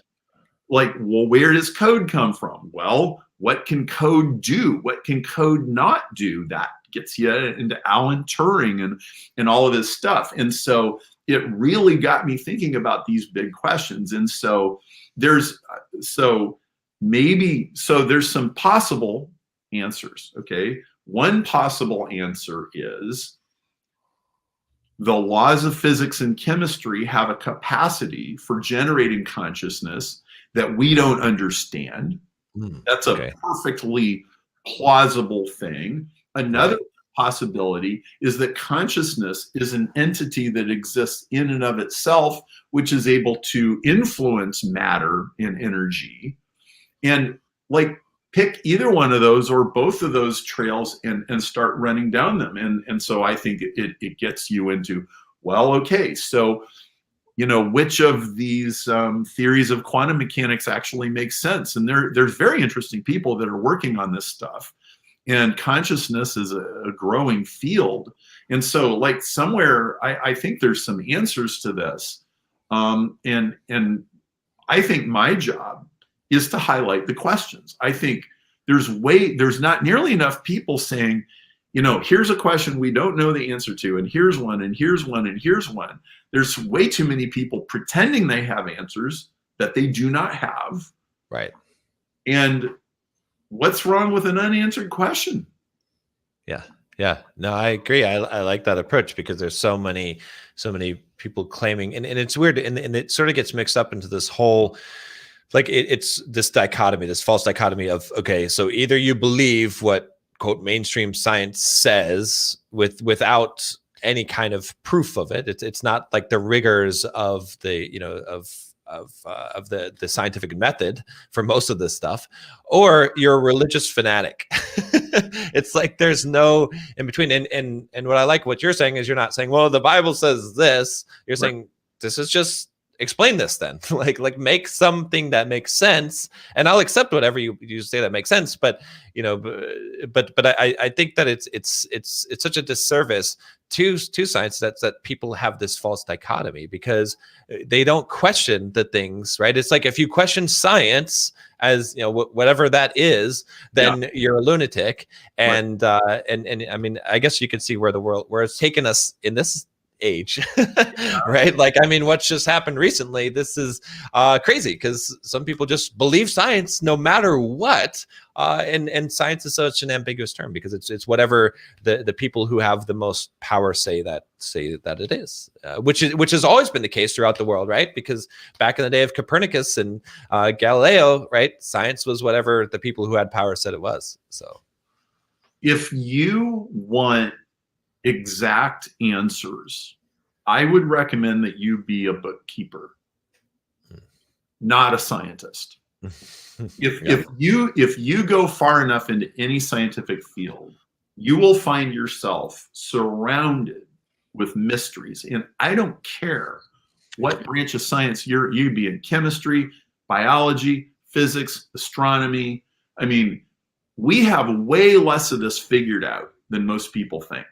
B: like, well, where does code come from? Well, what can code do? What can code not do? That gets you into Alan Turing and all of this stuff. And so it really got me thinking about these big questions. And so there's some possible answers, okay? One possible answer is the laws of physics and chemistry have a capacity for generating consciousness that we don't understand. That's a perfectly plausible thing. Another possibility is that consciousness is an entity that exists in and of itself, which is able to influence matter and energy. And like, pick either one of those or both of those trails and start running down them. And so I think it gets you into, well, okay, so which of these theories of quantum mechanics actually makes sense? And there's very interesting people that are working on this stuff. And consciousness is a growing field. And so like somewhere, I think there's some answers to this. And I think my job is to highlight the questions. I think there's not nearly enough people saying, here's a question we don't know the answer to, and here's one, and here's one, and here's one. There's way too many people pretending they have answers that they do not have.
A: Right. And
B: what's wrong with an unanswered question?
A: Yeah. No, I agree. I like that approach, because there's so many people claiming, and it's weird, and it sort of gets mixed up into this whole, like it's this dichotomy, this false dichotomy of, okay, so either you believe what quote mainstream science says without any kind of proof of it. It's not like the rigors of the the scientific method for most of this stuff, or you're a religious fanatic. It's like there's no in between. And what I like what you're saying is, you're not saying, well, the Bible says this. You're saying this is just explain this then. like make something that makes sense, and I'll accept whatever you say that makes sense. But I think that it's such a disservice to science that people have this false dichotomy, because they don't question the things, right? It's like, if you question science as whatever that is, then you're a lunatic. And and I mean, I guess you can see where it's taken us in this age. Right? Like, I mean, what's just happened recently, this is crazy, because some people just believe science no matter what. And science is such an ambiguous term, because it's whatever the people who have the most power say that it is, which has always been the case throughout the world, right? Because back in the day of Copernicus and Galileo, right, science was whatever the people who had power said it was. So
B: if you want exact answers, I would recommend that you be a bookkeeper, not a scientist. If you go far enough into any scientific field, you will find yourself surrounded with mysteries. And I don't care what branch of science you'd be in: chemistry, biology, physics, astronomy. I mean, we have way less of this figured out than most people think.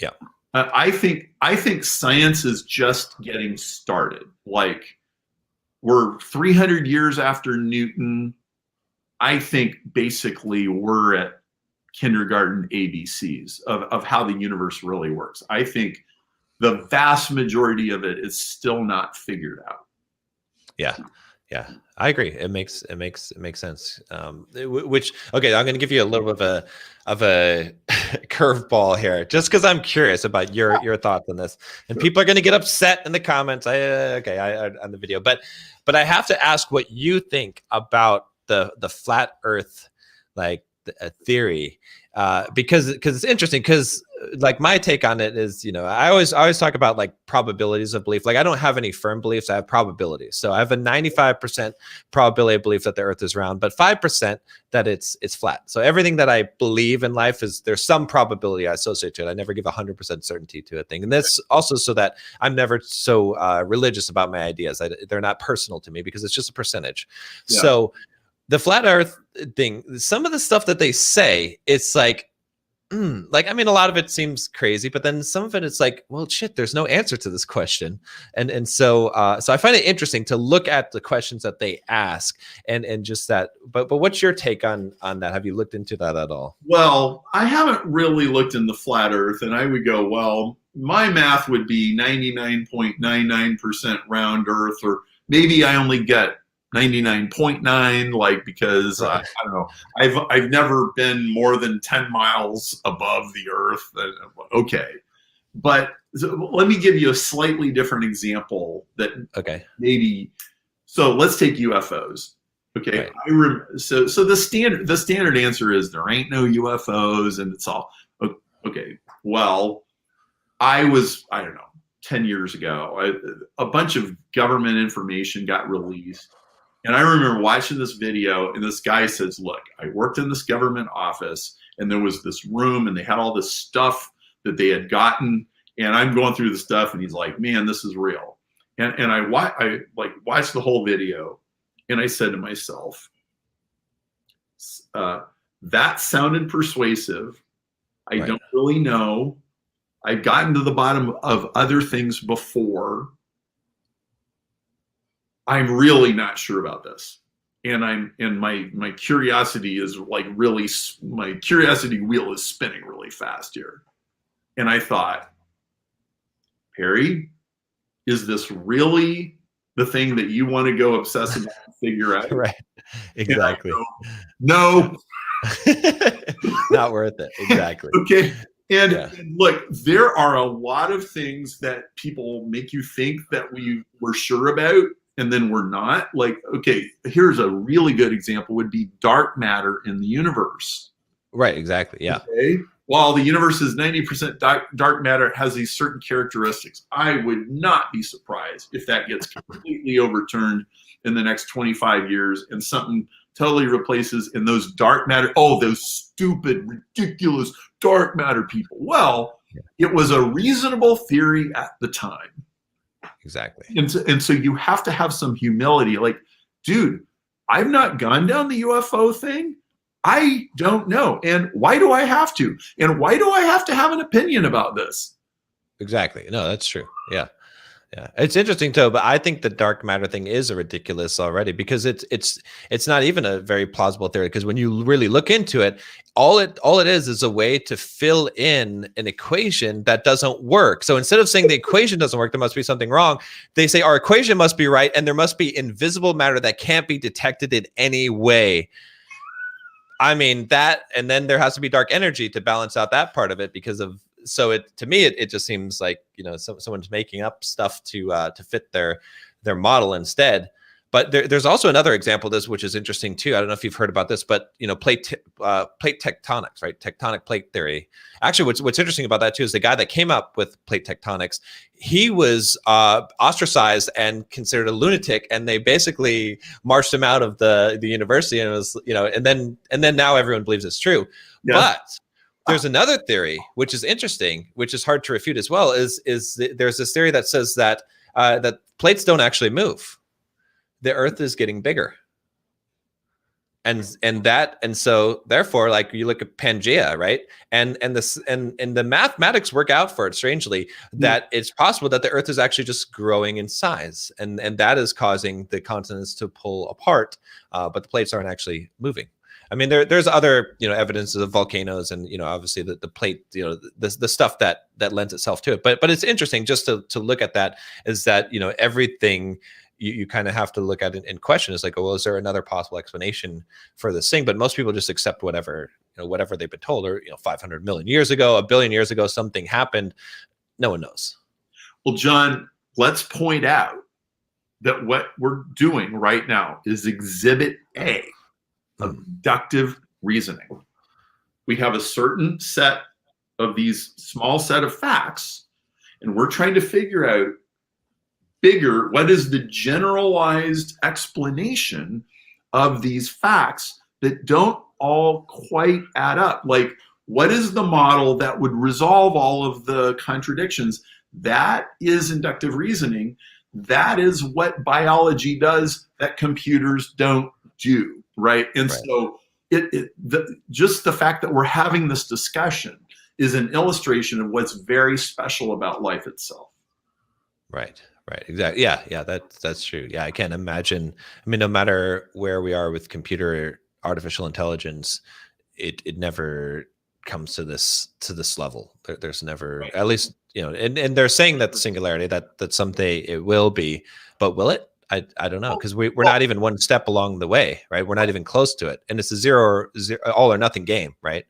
A: Yeah.
B: I think science is just getting started. Like, we're 300 years after Newton. I think basically we're at kindergarten ABCs of how the universe really works. I think the vast majority of it is still not figured out.
A: Yeah, I agree. It makes sense. Which, okay, I'm going to give you a little bit of a curveball here, just because I'm curious about your thoughts on this. And people are going to get upset in the comments. I on the video, but I have to ask what you think about the flat Earth, like theory, because it's interesting. Because like, my take on it is, I always talk about like probabilities of belief. Like, I don't have any firm beliefs. I have probabilities. So I have a 95% probability of belief that the Earth is round, but 5% that it's flat. So everything that I believe in life there's some probability I associate to it. I never give 100% certainty to a thing. And that's also so that I'm never so religious about my ideas. They're not personal to me, because it's just a percentage. Yeah. So the flat Earth thing, some of the stuff that they say, it's like, like, I mean, a lot of it seems crazy, but then some of it, it's like, well, shit, there's no answer to this question. And so I find it interesting to look at the questions that they ask and just that. But what's your take on that? Have you looked into that at all?
B: Well, I haven't really looked in the flat Earth, and I would go, well, my math would be 99.99% round Earth, or maybe I only get 99.9, like, because I don't know, I've never been more than 10 miles above the Earth. Okay, but let me give you a slightly different example that maybe. So let's take UFOs. Okay, right. So the standard answer is there ain't no UFOs, and it's all okay. Well, I don't know, 10 years ago, a bunch of government information got released. And I remember watching this video, and this guy says, look, I worked in this government office, and there was this room, and they had all this stuff that they had gotten, and I'm going through the stuff, and he's like, man, this is real. And I watched the whole video, and I said to myself, that sounded persuasive. I don't really know. I've gotten to the bottom of other things before. I'm really not sure about this. And my curiosity is like really, my curiosity wheel is spinning really fast here. And I thought, Perry, is this really the thing that you want to go obsess about and figure out?
A: Right. Exactly.
B: Go, no.
A: Not worth it. Exactly.
B: Okay. And look, there are a lot of things that people make you think that we were sure about, and then we're not. Like, okay, here's a really good example would be dark matter in the universe.
A: Right, exactly, yeah.
B: Okay? While the universe is 90% dark matter, it has these certain characteristics. I would not be surprised if that gets completely overturned in the next 25 years and something totally replaces in those dark matter. Oh, those stupid, ridiculous dark matter people. Well, it was a reasonable theory at the time.
A: Exactly.
B: And so you have to have some humility. Like, dude, I've not gone down the UFO thing. I don't know. And why do I have to? And why do I have to have an opinion about this?
A: Exactly. No, that's true. Yeah. Yeah, it's interesting too, but I think the dark matter thing is a ridiculous already, because it's not even a very plausible theory, because when you really look into it, all it is a way to fill in an equation that doesn't work. So instead of saying the equation doesn't work, there must be something wrong, they say our equation must be right, and there must be invisible matter that can't be detected in any way. I mean, that, and then there has to be dark energy to balance out that part of it, because of, so it, to me, it just seems like, you know, someone's making up stuff to fit their model instead. But there's also another example of this, which is interesting too. I don't know if you've heard about this, but you know, plate tectonics, right? Tectonic plate theory. Actually, what's interesting about that too is the guy that came up with plate tectonics, he was ostracized and considered a lunatic, and they basically marched him out of the university, and it was, you know, and then now everyone believes it's true. Yeah. But there's another theory which is interesting, which is hard to refute as well. There's this theory that says that that plates don't actually move. The Earth is getting bigger, and so therefore, like, you look at Pangea, right? And the mathematics work out for it strangely, that it's possible that the Earth is actually just growing in size, and that is causing the continents to pull apart, but the plates aren't actually moving. I mean, there's other, you know, evidences of volcanoes, and, you know, obviously the plate, you know, the stuff that lends itself to it. But it's interesting just to look at that, is that, you know, everything you kind of have to look at it in question. Is like, oh, well, is there another possible explanation for this thing? But most people just accept whatever, you know, whatever they've been told, or, you know, 500 million years ago, a billion years ago, something happened. No one knows.
B: Well, John, let's point out that what we're doing right now is exhibit A of deductive reasoning. We have a certain set of these small set of facts, and we're trying to figure out bigger, what is the generalized explanation of these facts that don't all quite add up? Like, what is the model that would resolve all of the contradictions? That is inductive reasoning. That is what biology does that computers don't do, right? And so just the fact that we're having this discussion is an illustration of what's very special about life itself.
A: Right. Right. Exactly. Yeah. That's true. Yeah. I can't imagine. I mean, no matter where we are with artificial intelligence, it never comes to this level. There's never, right. At least, you know, and they're saying that the singularity, that someday it will be, but will it? I don't know, because we're not even one step along the way, right? We're not even close to it, and it's a zero all or nothing game, right?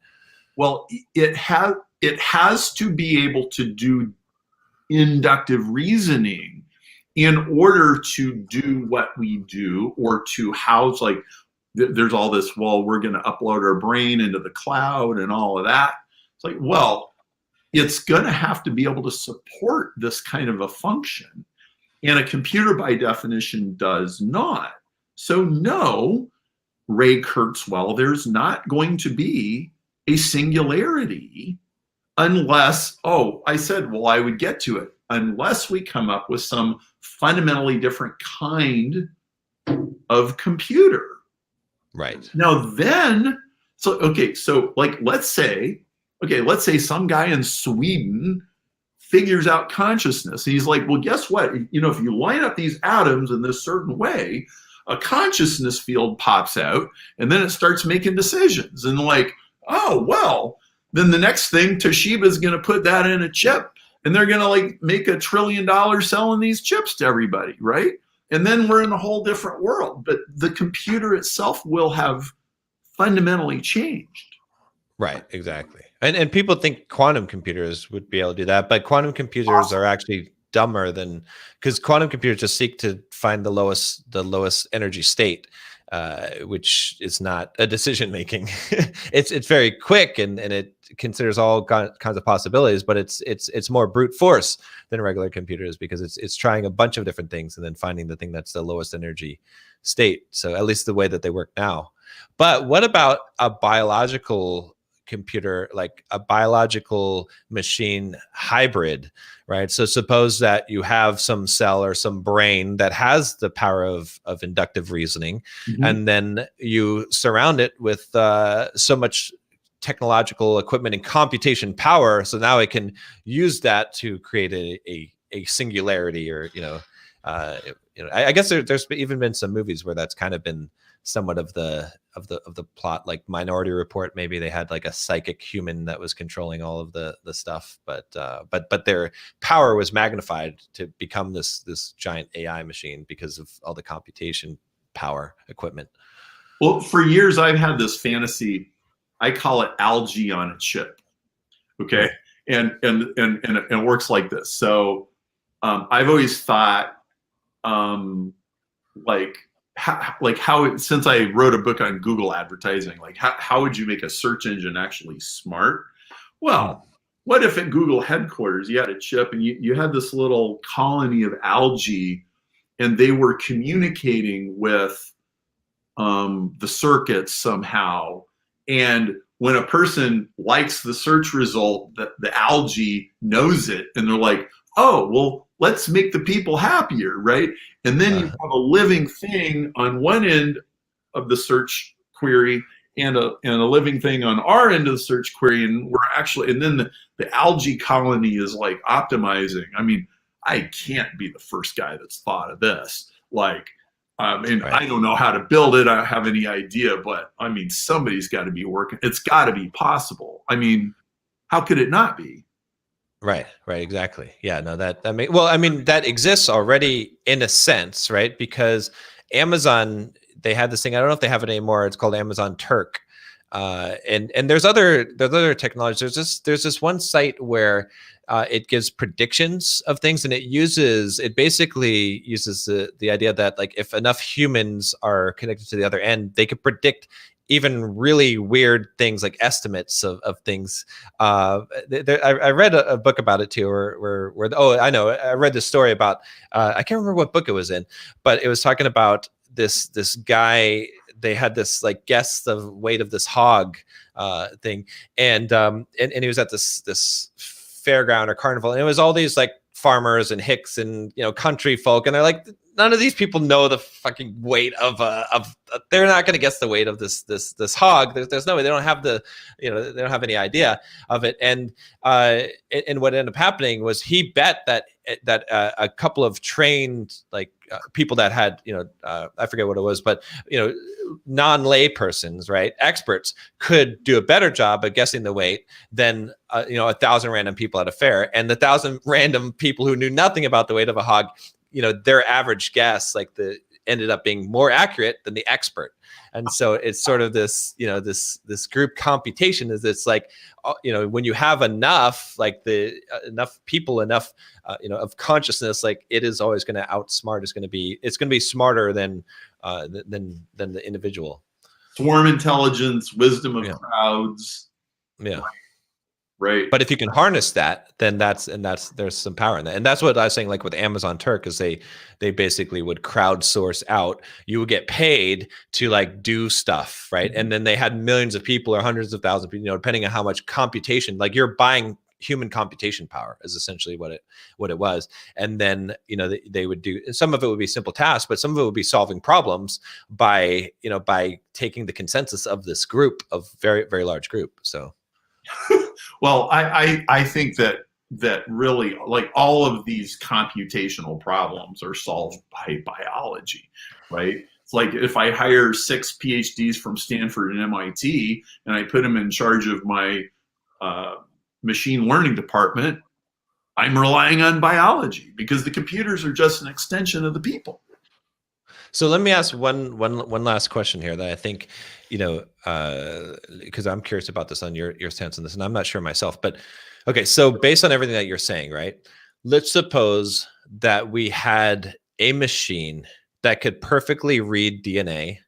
B: Well, it has to be able to do inductive reasoning in order to do what we do, or to house, like, there's all this, well, we're going to upload our brain into the cloud and all of that. It's like, well, it's going to have to be able to support this kind of a function. And a computer, by definition, does not. So no, Ray Kurzweil, there's not going to be a singularity unless, oh, I said, well, I would get to it, unless we come up with some fundamentally different kind of computer.
A: Right.
B: Now then, so like, let's say some guy in Sweden figures out consciousness. And he's like, well, guess what? You know, if you line up these atoms in this certain way, a consciousness field pops out, and then it starts making decisions. And like, oh, well, then the next thing, Toshiba's going to put that in a chip, and they're going to like make $1 trillion selling these chips to everybody, right? And then we're in a whole different world. But the computer itself will have fundamentally changed.
A: Right, exactly. And people think quantum computers would be able to do that, but quantum computers are actually dumber than, because quantum computers just seek to find the lowest energy state, which is not a decision making. It's very quick, and it considers all kinds of possibilities, but it's more brute force than regular computers, because it's trying a bunch of different things and then finding the thing that's the lowest energy state. So at least the way that they work now. But what about a biological computer, like a biological machine hybrid, right? So suppose that you have some cell or some brain that has the power of inductive reasoning, and then you surround it with so much technological equipment and computation power, so now it can use that to create a singularity, or I guess there's even been some movies where that's kind of been somewhat of the plot, like Minority Report. Maybe they had like a psychic human that was controlling all of the stuff, but their power was magnified to become this giant AI machine because of all the computation power equipment.
B: Well, for years I've had this fantasy. I call it algae on a chip. Okay, and it works like this. So I've always thought, how since I wrote a book on Google advertising, like how would you make a search engine actually smart? Well, what if at Google headquarters you had a chip and you had this little colony of algae, and they were communicating with the circuits somehow, and when a person likes the search result, the algae knows it, and they're like, oh, well, let's make the people happier, right? And then you have a living thing on one end of the search query, and a living thing on our end of the search query, and then the algae colony is like optimizing. I mean, I can't be the first guy that's thought of this. Like, and right. I don't know how to build it. I don't have any idea, but I mean, somebody's got to be working. It's got to be possible. I mean, how could it not be?
A: Right, exactly. Yeah, no, well, I mean, that exists already in a sense, right? Because Amazon, they had this thing, I don't know if they have it anymore. It's called Amazon Turk. And there's other technologies. There's this one site where it gives predictions of things, and it basically uses the idea that, like, if enough humans are connected to the other end, they could predict even really weird things, like estimates of things. I read a book about it too, where I know, I read this story about, I can't remember what book it was in, but it was talking about this guy. They had this, like, guess the weight of this hog thing, and he was at this fairground or carnival, and it was all these, like, farmers and hicks and country folk, and they're like, none of these people know the fucking weight of they're not going to guess the weight of this hog. There's no way. They don't have they don't have any idea of it. And what ended up happening was he bet that a couple of trained, like, people that had, I forget what it was, but non-lay persons, right, experts, could do a better job of guessing the weight than 1,000 random people at a fair. And the 1,000 random people who knew nothing about the weight of a hog, their average guess, ended up being more accurate than the expert. And so it's sort of this, this group computation is, it's like, when you have enough, like enough people, enough, of consciousness, like, it is always going to outsmart. It's going to be smarter than the individual.
B: Swarm intelligence, wisdom of crowds.
A: Yeah.
B: Right.
A: But if you can harness that, then there's some power in that. And that's what I was saying, like with Amazon Turk, is they basically would crowdsource out. You would get paid to, like, do stuff, right? And then they had millions of people or hundreds of thousands of people, depending on how much computation, like, you're buying human computation power is essentially what it was. And then, they would do, some of it would be simple tasks, but some of it would be solving problems by taking the consensus of this group, of very, very large group. So.
B: Well, I think that really, like, all of these computational problems are solved by biology, right? It's like, if I hire 6 PhDs from Stanford and MIT and I put them in charge of my machine learning department, I'm relying on biology, because the computers are just an extension of the people.
A: So let me ask one last question here that I think, because I'm curious about this, on your stance on this, and I'm not sure myself, but okay. So based on everything that you're saying, right? Let's suppose that we had a machine that could perfectly read DNA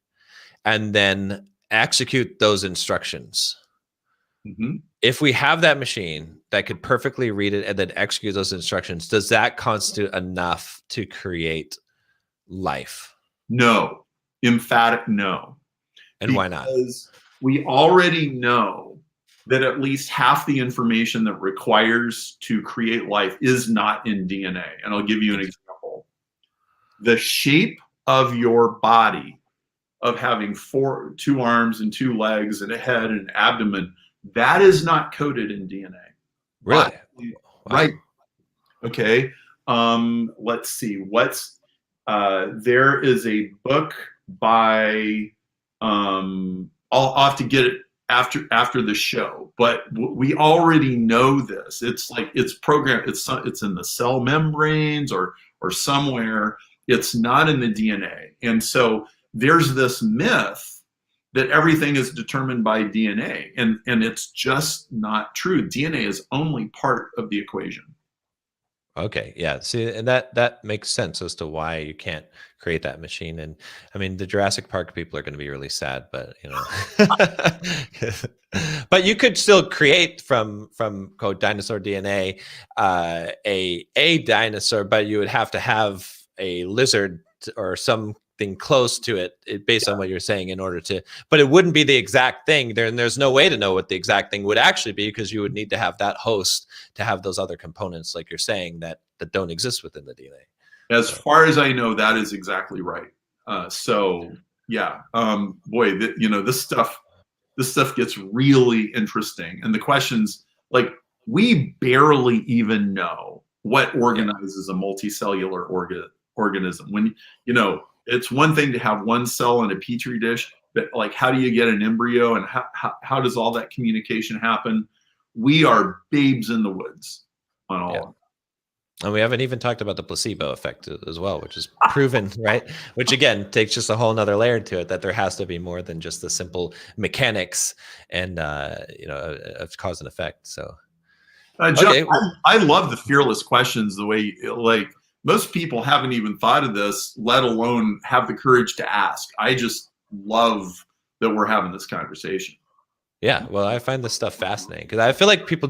A: and then execute those instructions. Mm-hmm. If we have that machine that could perfectly read it and then execute those instructions, does that constitute enough to create life?
B: No, emphatic no.
A: And why not?
B: Because we already know that at least half the information that requires to create life is not in DNA. And I'll give you an example. The shape of your body, of having two arms and two legs and a head and an abdomen, that is not coded in DNA.
A: Really?
B: Wow. Right. Okay. Let's see. There is a book by, I'll have to get it after the show, but we already know this. It's like, it's programmed, it's in the cell membranes or somewhere. It's not in the DNA. And so there's this myth that everything is determined by DNA, and it's just not true. DNA is only part of the equation.
A: Okay, yeah. See, and that makes sense as to why you can't create that machine. And I mean, the Jurassic Park people are going to be really sad, but you know, but you could still create from quote dinosaur DNA a dinosaur, but you would have to have a lizard or something close to it based on what you're saying in order to, but it wouldn't be the exact thing there. And there's no way to know what the exact thing would actually be, because you would need to have that host to have those other components, like you're saying, that don't exist within the DNA.
B: As far as I know, that is exactly right. So yeah, boy, this stuff gets really interesting. And the questions, like, we barely even know what organizes a multicellular organism. When, it's one thing to have one cell in a petri dish, but like, how do you get an embryo, and how does all that communication happen? We are babes in the woods on all of it.
A: And we haven't even talked about the placebo effect as well, which is proven, right? Which again takes just a whole nother layer to it, that there has to be more than just the simple mechanics and of cause and effect. So,
B: John, okay. I love the fearless questions. The way, like, most people haven't even thought of this, let alone have the courage to ask. I just love that we're having this conversation.
A: Yeah, well, I find this stuff fascinating because I feel like people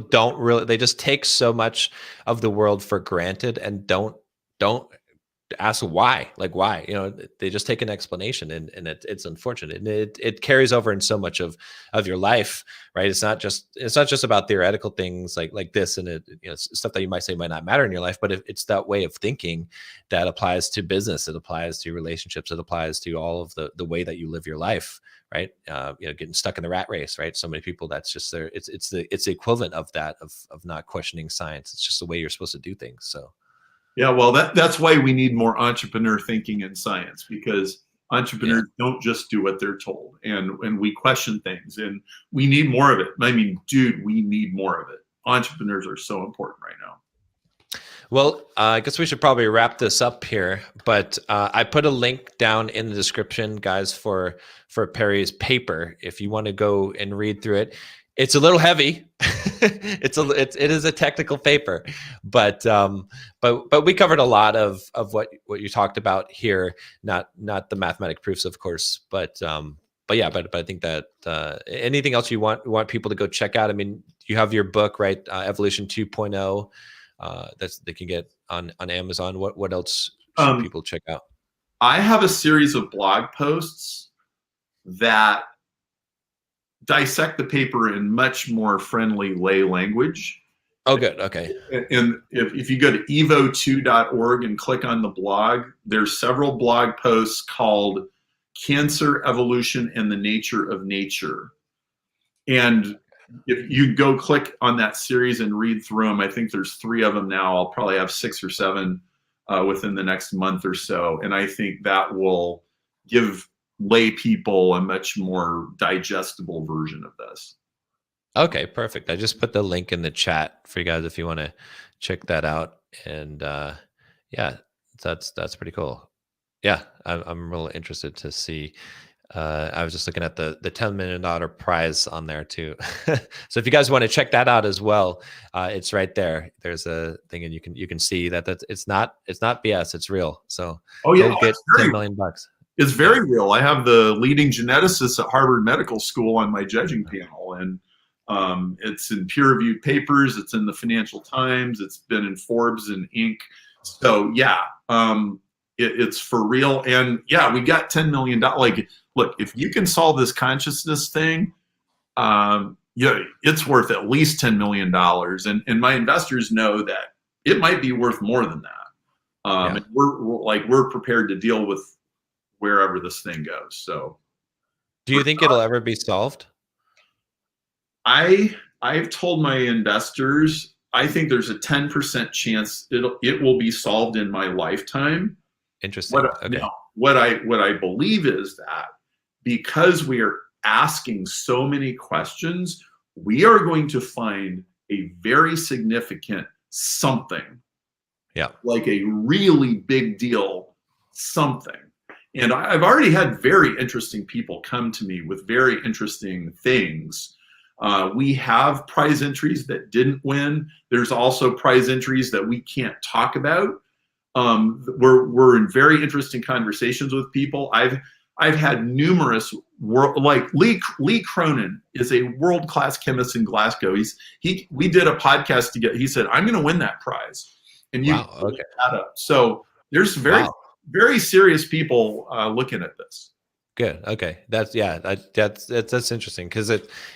A: they just take so much of the world for granted and don't ask why, like why, they just take an explanation, and it's unfortunate, and it carries over in so much of your life, right? It's not just about theoretical things like this, and stuff that you might say might not matter in your life, but it's that way of thinking that applies to business, it applies to relationships, it applies to all of the way that you live your life, right? Getting stuck in the rat race, right? So many people, that's just it's the equivalent of that, of not questioning science. It's just the way you're supposed to do things. So
B: yeah, well, that's why we need more entrepreneur thinking in science, because entrepreneurs don't just do what they're told, and we question things, and we need more of it. I mean, dude, we need more of it. Entrepreneurs are so important right now.
A: Well, I guess we should probably wrap this up here, but I put a link down in the description, guys, for Perry's paper if you want to go and read through it. It's a little heavy. It is a technical paper, but we covered a lot of what you talked about here. Not the mathematic proofs, of course, but I think that anything else you want people to go check out. I mean, you have your book, right? Evolution 2.0. That's they can get on Amazon. What else should people check out?
B: I have a series of blog posts that dissect the paper in much more friendly lay language.
A: Oh, good. Okay.
B: And if you go to evo2.org and click on the blog, there's several blog posts called Cancer, Evolution, and the Nature of Nature. And if you go click on that series and read through them, I think there's 3 of them now. I'll probably have 6 or 7 within the next month or so. And I think that will give lay people a much more digestible version of this.
A: Okay, perfect. I just put the link in the chat for you guys if you want to check that out. And yeah, that's pretty cool. Yeah, I'm really interested to see. I was just looking at the $10 million prize on there too. So if you guys want to check that out as well, it's right there. There's a thing, and you can see that it's not BS. It's real. So get $10 million.
B: It's very real. I have the leading geneticists at Harvard Medical School on my judging panel, and it's in peer-reviewed papers. It's in the Financial Times. It's been in Forbes and Inc. So yeah, it's for real. And yeah, we got $10 million. Like, look, if you can solve this consciousness thing, yeah, it's worth at least $10 million. And my investors know that it might be worth more than that. And we're prepared to deal with wherever this thing goes. So
A: do you think it'll ever be solved?
B: I've told my investors, I think there's a 10% chance it will be solved in my lifetime.
A: Interesting.
B: What I believe is that because we are asking so many questions, we are going to find a very significant something.
A: Yeah.
B: Like a really big deal something. And I've already had very interesting people come to me with very interesting things. We have prize entries that didn't win. There's also prize entries that we can't talk about. We're in very interesting conversations with people. I've had numerous like Lee Cronin is a world-class chemist in Glasgow. We did a podcast together. He said, "I'm going to win that prize," and you
A: okay.
B: That up. So there's very serious people looking at this.
A: Good. Okay. That's interesting because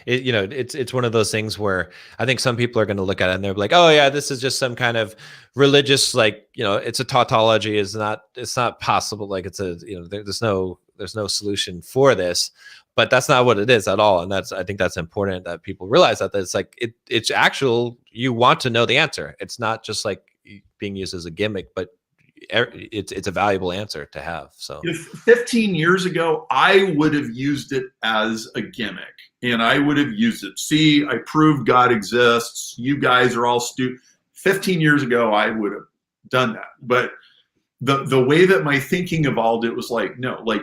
A: it's one of those things where I think some people are going to look at it and they're like, oh yeah, this is just some kind of religious, like, it's a tautology. It's not possible. Like there's no solution for this, but that's not what it is at all. And I think that's important that people realize that it's like, it's actual, you want to know the answer. It's not just like being used as a gimmick, but it's a valuable answer to have. So
B: if 15 years ago, I would have used it as a gimmick and I would have used it. See, I proved God exists. You guys are all stupid. 15 years ago, I would have done that. But the way that my thinking evolved, it was like, no, like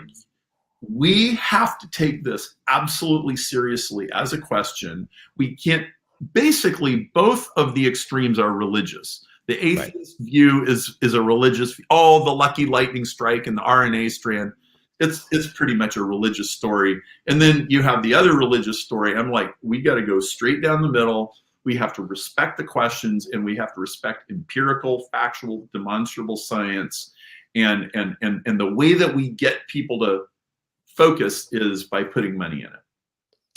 B: we have to take this absolutely seriously as a question. We can't, basically both of the extremes are religious. The atheist view is a religious view. Oh, the lucky lightning strike and the RNA strand. It's pretty much a religious story. And then you have the other religious story. I'm like, we got to go straight down the middle. We have to respect the questions and we have to respect empirical, factual, demonstrable science. And the way that we get people to focus is by putting money in it.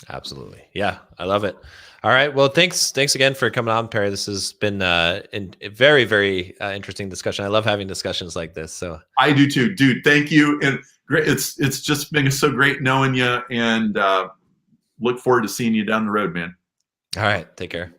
A: Absolutely. Yeah, I love it. All right. Well, thanks again for coming on, Perry. This has been a very, very interesting discussion. I love having discussions like this. So
B: I do too, dude. Thank you. And great. It's just been so great knowing you, and look forward to seeing you down the road, man.
A: All right. Take care.